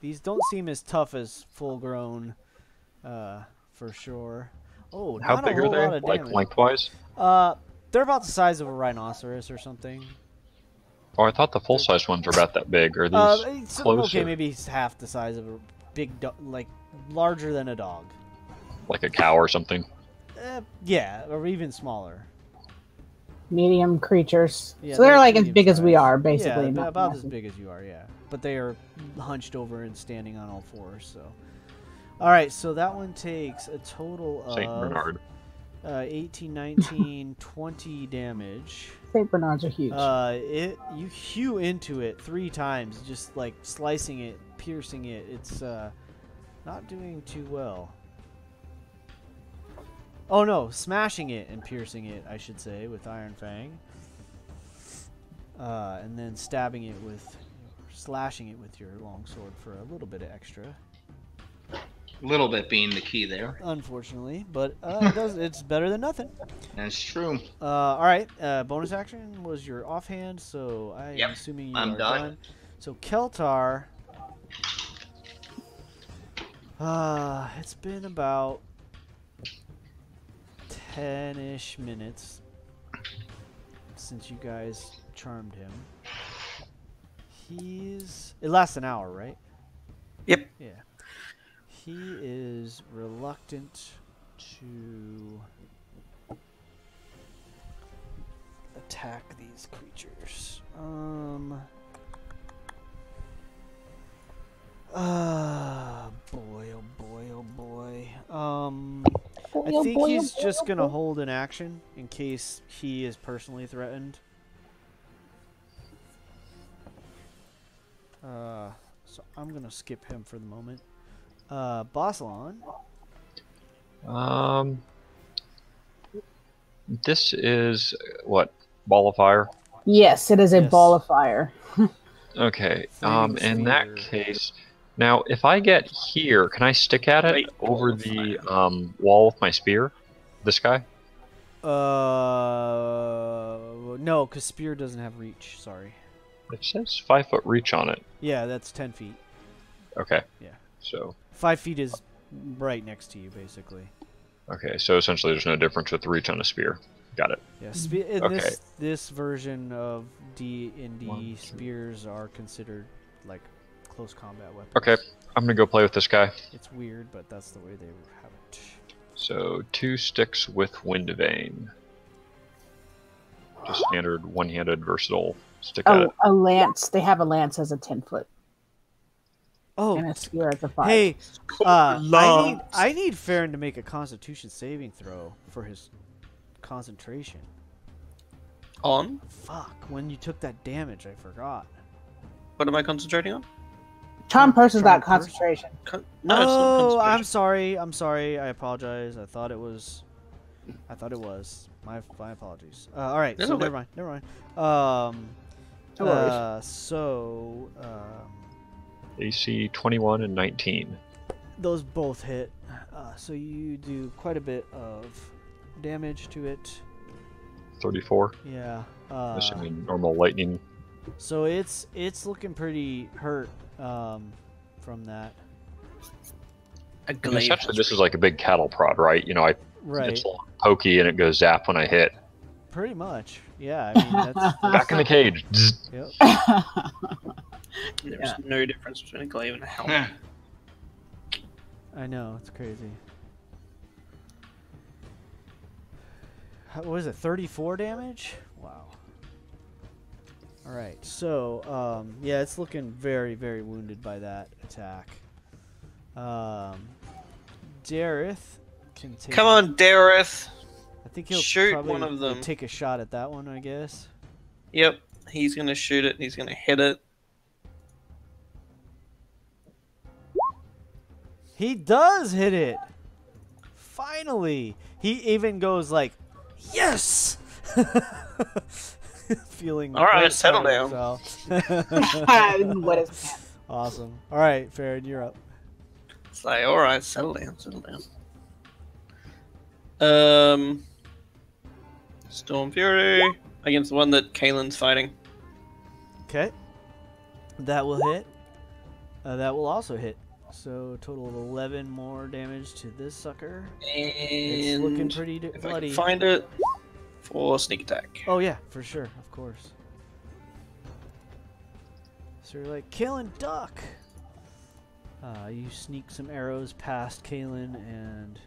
These don't seem as tough as full-grown, for sure. Oh, how big are they? Like lengthwise? They're about the size of a rhinoceros or something. Oh, I thought the full-size ones were about that big. Are these closer? Okay, maybe half the size of a big, like larger than a dog. Like a cow or something? Yeah, or even smaller. Medium creatures. Yeah, so they're like as medium big as size. we are, basically. Yeah, not about massive. as big as you are, yeah. But they are hunched over and standing on all fours, so. Alright, so that one takes a total of... Saint Bernard. 18, 19, 20 damage. Saint Bernards are huge. You hew into it 3 times, just like slicing it, piercing it. It's not doing too well. Oh no, smashing it and piercing it, I should say, with Iron Fang. And then slashing it with your longsword for a little bit of extra. Little bit being the key there. Unfortunately, but it's better than nothing. That's true. All right, bonus action was your offhand, so I am assuming you are done. So Keltar, it's been about 10-ish minutes since you guys charmed him. It lasts an hour, right? Yep. Yeah. He is reluctant to attack these creatures. Boy, oh boy, oh boy. I think he's just gonna hold an action in case he is personally threatened. So I'm gonna skip him for the moment. Bossalon. This is what? Ball of fire? Yes, it is a Yes. ball of fire. Okay. Flaming In that sphere. case, now if I get here, can I stick at it Great ball over of the fire. wall with my spear? This guy? No, because spear doesn't have reach. Sorry. It says 5-foot reach on it. Yeah, that's 10 feet. Okay. Yeah. So 5 feet is right next to you, basically. okay. So essentially, there's no difference with the reach on a spear. Got it. Yeah. In Okay. this version of D&D, 1, 2. spears are considered like close combat weapons. Okay. I'm gonna go play with this guy. It's weird, but that's the way they have it. So 2 sticks with Wind Vein. Just standard one-handed versatile stick at it. A lance. They have a lance as a 10-foot Oh, and a spear as a 5. hey, Lance. I need Farron to make a Constitution saving throw for his concentration. On? Fuck, when you took that damage, I forgot. What am I concentrating on? Charm person's Charm not concentration. No, it's Oh, not I'm concentration. sorry. I apologize. I thought it was. My apologies. All right, No, so no, never mind. No worries. AC 21 and 19. Those both hit. So you do quite a bit of damage to it. 34. Yeah. Assuming normal lightning. So it's looking pretty hurt from that. A And essentially, this is like a big cattle prod, right? You know, Right. it's long, pokey and it goes zap when I hit. Pretty much. Yeah. I mean that's Back in the cage. Zzz. Yep. There's no difference between a glaive and a helmet. I know, it's crazy. What is it, 34 damage? Wow. Alright, so, yeah, it's looking very, very wounded by that attack. Dareth can take... Come on, Dareth. I think he'll shoot probably one of them. take a shot at that one, I guess. Yep, he's gonna shoot it and he's gonna hit it. He does hit it! Finally! He even goes like, yes! Feeling All right, great settle about down. himself. What is Awesome. All right, Farron, you're up. It's like, all right, settle down, settle down. Storm Fury against the one that Kalen's fighting. Okay. That will hit. That will also hit. So total of 11 more damage to this sucker. It's looking And pretty if I bloody. can find it for sneak attack. Oh yeah, for sure, of course. So you're like, Kalen, duck! You sneak some arrows past Kalen and...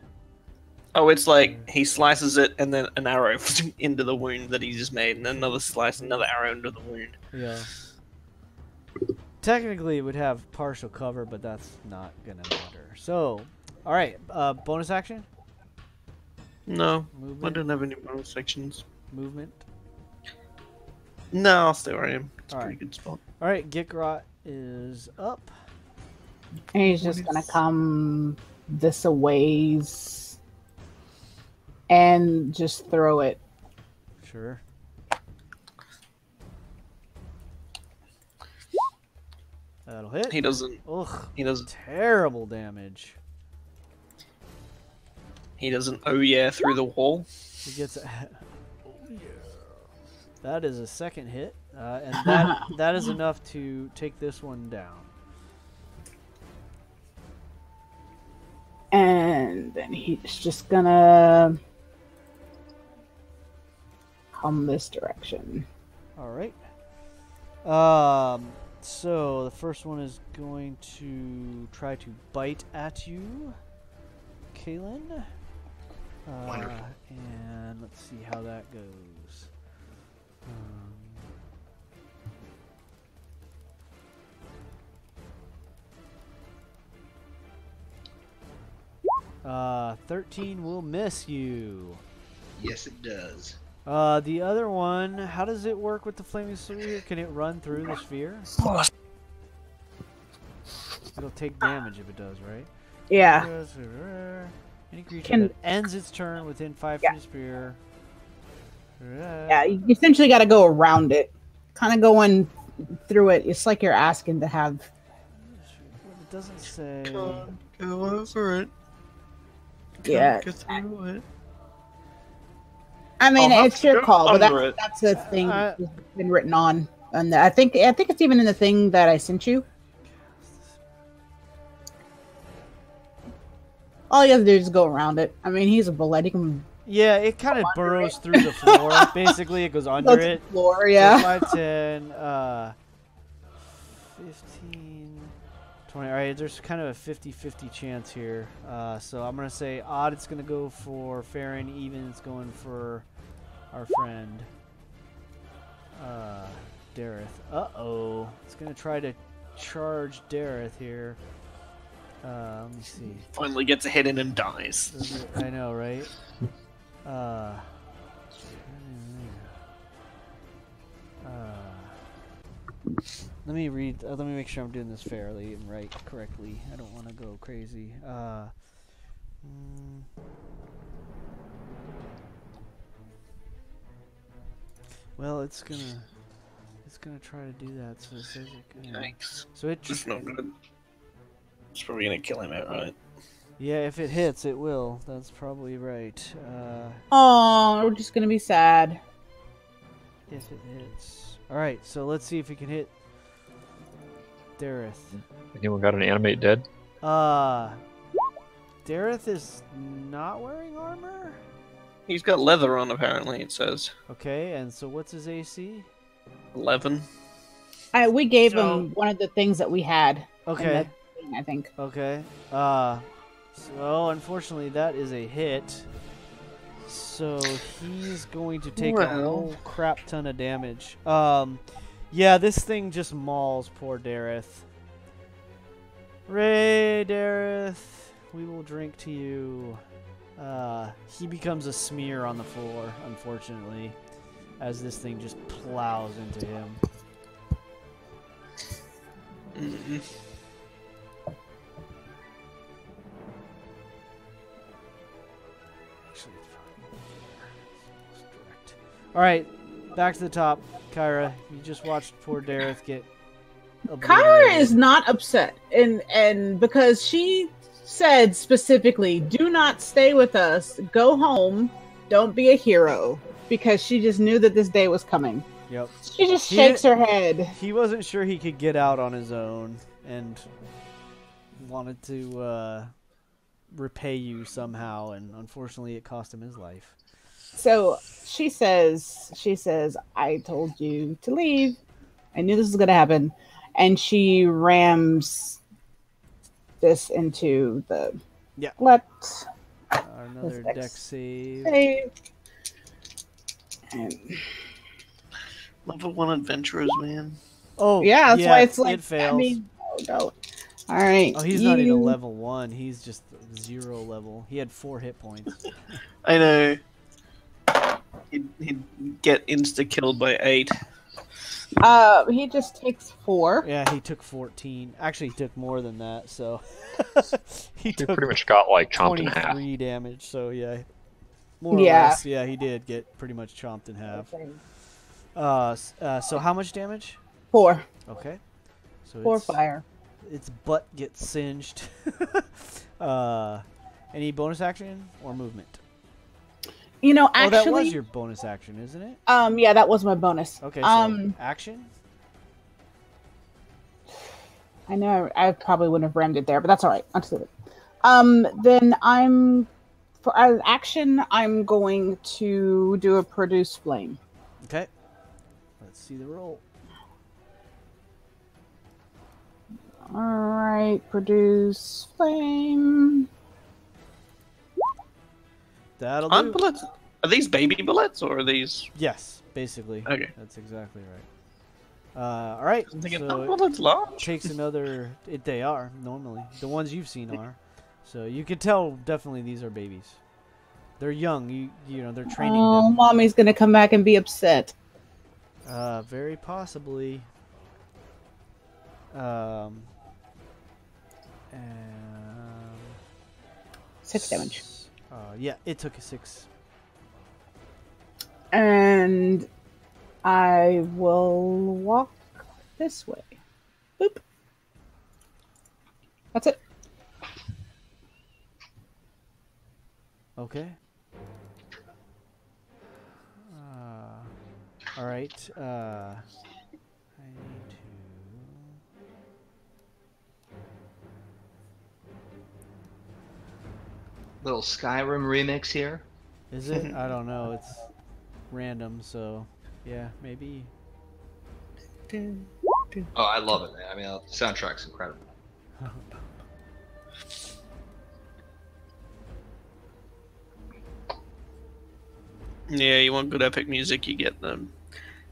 Oh, it's like he slices it and then an arrow into the wound that he just made, and then another slice, another arrow into the wound. Yeah. Technically, it would have partial cover, but that's not gonna matter. So, all right, bonus action, No, I movement, don't have any bonus sections. movement. No, I'll stay where I am. It's a All pretty right. good spot. All right, Gikrot is up. And he's just gonna come this a ways and just throw it. Sure. That'll hit. He doesn't. Ugh, He doesn't. terrible damage. He doesn't. Oh yeah, through the wall. He gets a... Oh, yeah. That is a second hit, and that is enough to take this one down. And then he's just gonna come this direction. All right. So the first one is going to try to bite at you, Kalen. Wonderful. And let's see how that goes. 13 will miss you. Yes, it does. The other one, how does it work with the flaming sphere? Can it run through the sphere? It'll take damage if it does, right? Yeah. Any creature Can- that ends its turn within 5 feet of the sphere Yeah, you essentially got to go around it. Kind of going through it. It's like you're asking to have. It doesn't say. Can't go over it. Yeah. Can't go through it. I mean, I'll have it's to your go call, but under it. that's the thing that's been written on. And I think it's even in the thing that I sent you. All you have to do is go around it. I mean, he's a bullet. He can. Yeah, it kind of burrows through the floor. Basically, it goes under Go to it. the floor, yeah. 5, 10, 15, 20. All right, there's kind of a 50-50 chance here. So I'm going to say odd it's going to go for Farron, even it's going for our friend Dareth. Uh-oh. It's going to try to charge Dareth here. Let me see. Finally gets a hit in and dies. I know, right? Let me read. Let me make sure I'm doing this fairly and correctly. I don't want to go crazy. Well, it's gonna try to do that. So it says it. Yikes. So it. That's not good. It's probably gonna kill him outright. Yeah, if it hits, it will. That's probably right. Oh, we're just gonna be sad. If it hits. Alright, so let's see if we can hit Dareth. Anyone got an animate dead? Dareth is not wearing armor? He's got leather on, apparently, it says. Okay, and so what's his AC? 11. We gave him one of the things that we had. Okay. Thing, I think. Okay. So unfortunately that is a hit. So he's going to take a whole crap ton of damage. Yeah, this thing just mauls poor Dareth. Ray Dareth, we will drink to you. He becomes a smear on the floor, unfortunately, as this thing just plows into him. Mm-hmm. Alright, back to the top. Kyra, you just watched poor Dareth get Kyra is not upset, and because she said specifically, do not stay with us, go home, don't be a hero, because she just knew that this day was coming. Yep. She just shakes her head. He wasn't sure he could get out on his own and wanted to repay you somehow, and unfortunately it cost him his life. So she says, I told you to leave. I knew this was going to happen. And she rams this into the... Yeah. Another dex save. And... Level 1 adventurers, man. Oh, yeah, that's why it's like... it fails. I mean, no. All right. Oh, he's not even level 1. He's just 0 level. He had 4 hit points. I know. He'd get insta-killed by 8. He just takes 4. Yeah, he took 14. Actually, he took more than that, so... he took pretty much got, like, chomped in half. 23 damage, so yeah. More or less, yeah, he did get pretty much chomped in half. So how much damage? 4. Okay. So 4 fire. Its butt gets singed. Any bonus action or movement? You know, actually... Oh, that was your bonus action, isn't it? Yeah, that was my bonus. Okay, so action? I know I probably wouldn't have rammed it there, but that's all right. I'll just leave it. Then for action, I'm going to do a produce flame. Okay. Let's see the roll. All right, produce flame. That'll do. Bullets? Are these baby bullets or are these? Yes, basically. Okay. That's exactly right. All right. I'm thinking, so bullets large? takes another. They are normally the ones you've seen are. So you could tell definitely these are babies. They're young. You know they're training them. Mommy's gonna come back and be upset. Very possibly. And 6 damage. Yeah, it took a 6. And I will walk this way. Boop. That's it. Okay. All right. I need to. Little Skyrim remix here. Is it? I don't know. It's random, so yeah, maybe. Oh, I love it, man. I mean, the soundtrack's incredible. Yeah, you want good epic music, you get the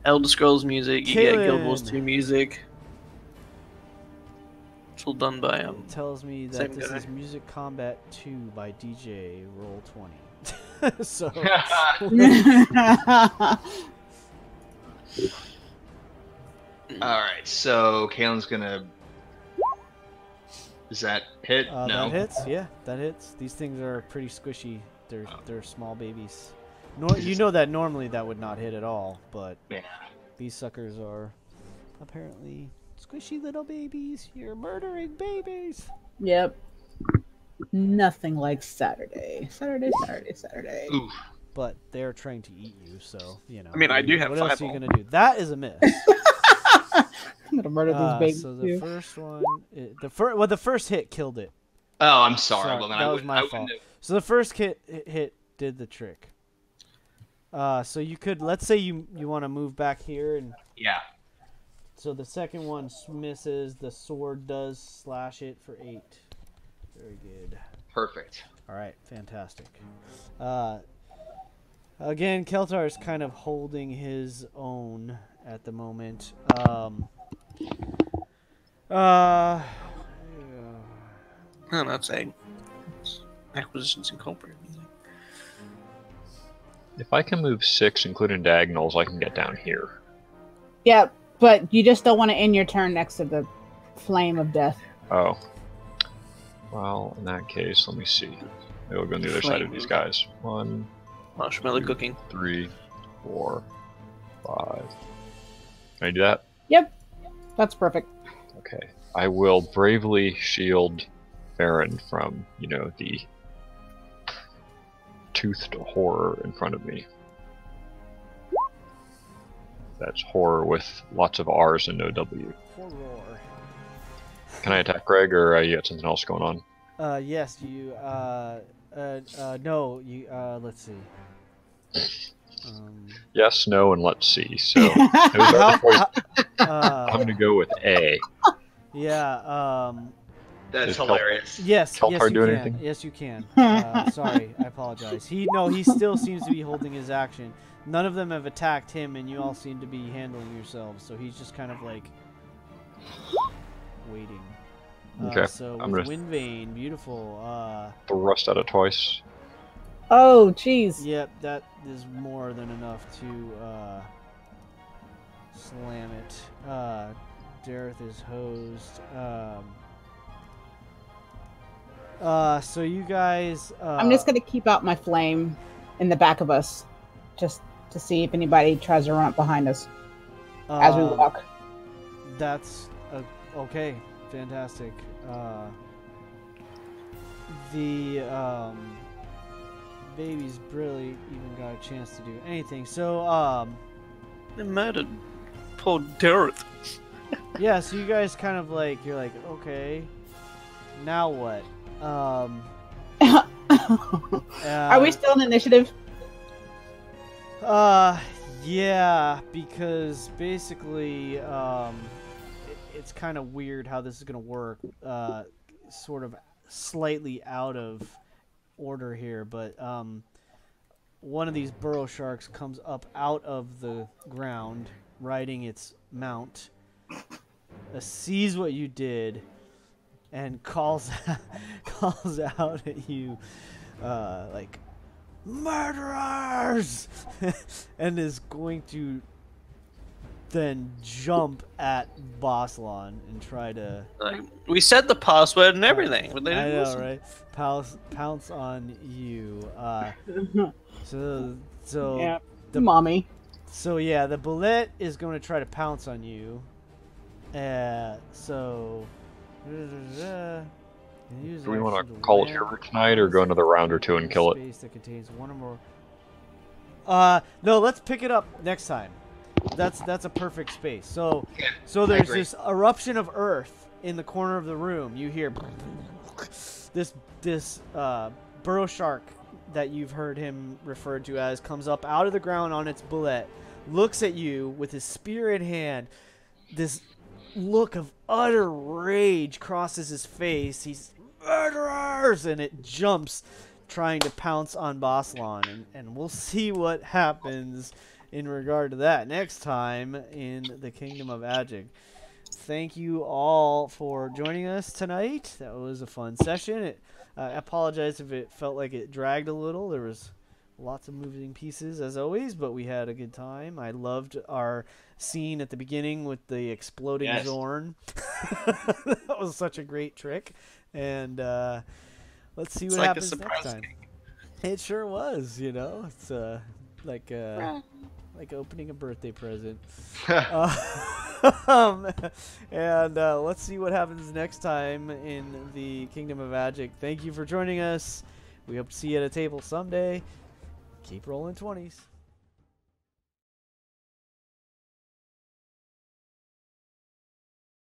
Elder Scrolls music, you get Guild Wars 2 music. It's all done by It tells me that same this guy. is Music Combat 2 by DJ Roll 20. So All right, so Kalen's gonna. Does that hit? No. that hits. Yeah, that hits. These things are pretty squishy. They're small babies. You know that normally that would not hit at all, but Yeah. these suckers are apparently squishy little babies. You're murdering babies. Yep. Nothing like Saturday. Saturday. Ooh. But they're trying to eat you, so you know. I mean, I do have what else are you fireball. gonna do? That is a miss. I'm gonna murder these babies So the too. first one, the first hit killed it. Oh, I'm sorry. Sorry, Well, then that I was wouldn't, my I wouldn't fault. have- So the first hit did the trick. So you could, let's say you want to move back here, and Yeah. so the second one misses. The sword does slash it for 8. Very good. Perfect. All right, fantastic. Again, Keltar is kind of holding his own at the moment. I'm not saying Acquisitions Incorporated. If I can move 6, including diagonals, I can get down here. Yeah, but you just don't want to end your turn next to the flame of death. Oh. Well, in that case, let me see. Maybe we'll go on the other side of these guys. 1, Marshmallow cooking. 3, 4, 5. Can I do that? Yep, that's perfect. Okay. I will bravely shield Baron from, the toothed horror in front of me. That's horror with lots of R's and no W. Horror. Can I attack Greg, or you got something else going on? Yes, you. No, you. Let's see. Yes, no, and let's see. So those are the choices. I'm gonna go with A. Yeah. That's Is Kel- hilarious. Yes. Keltar Yes, you do can. anything? Yes, you can. Sorry, I apologize. He still seems to be holding his action. None of them have attacked him, and you all seem to be handling yourselves. So he's just kind of like waiting. Okay, So I'm with gonna- Wind Vein, beautiful. Thrust out of twice. Oh, jeez. Yep, that is more than enough to slam it. Dareth is hosed. So you guys. I'm just gonna keep out my flame in the back of us, just to see if anybody tries to run up behind us as we walk. That's okay. Fantastic. The baby's barely even got a chance to do anything. So They murdered poor Dareth. yeah. So you guys kind of you're like, okay, now what? Are we still in initiative? Yeah, because basically, it's kind of weird how this is gonna work. Sort of slightly out of order here, but one of these burrow sharks comes up out of the ground, riding its mount, sees what you did, and calls out at you, like, murderers, and is going to then jump at Boslan and try to. Like, we said the password and everything, but they I didn't know, listen. right? Pounce on you. So Yeah. Mommy. So yeah, the bullet is going to try to pounce on you. So. Do we want to call it here for tonight, or go another round or two and kill it? Space that contains one or more. No, let's pick it up next time. That's a perfect space. So there's this eruption of earth in the corner of the room. You hear this burrow shark that you've heard him referred to as comes up out of the ground on its bullet, looks at you with his spear in hand. This look of utter rage crosses his face. He's murderers, and it jumps, trying to pounce on Boslan, and we'll see what happens in regard to that next time in the Kingdom of Agick. Thank you all for joining us tonight. That was a fun session. I apologize if it felt like it dragged a little. There was lots of moving pieces as always, but we had a good time. I loved our scene at the beginning with the exploding Xorn. That was such a great trick. And let's see what happens next time. It sure was, you know. It's like opening a birthday present. And let's see what happens next time in the Kingdom of Agick. Thank you for joining us. We hope to see you at a table someday. Keep rolling 20s.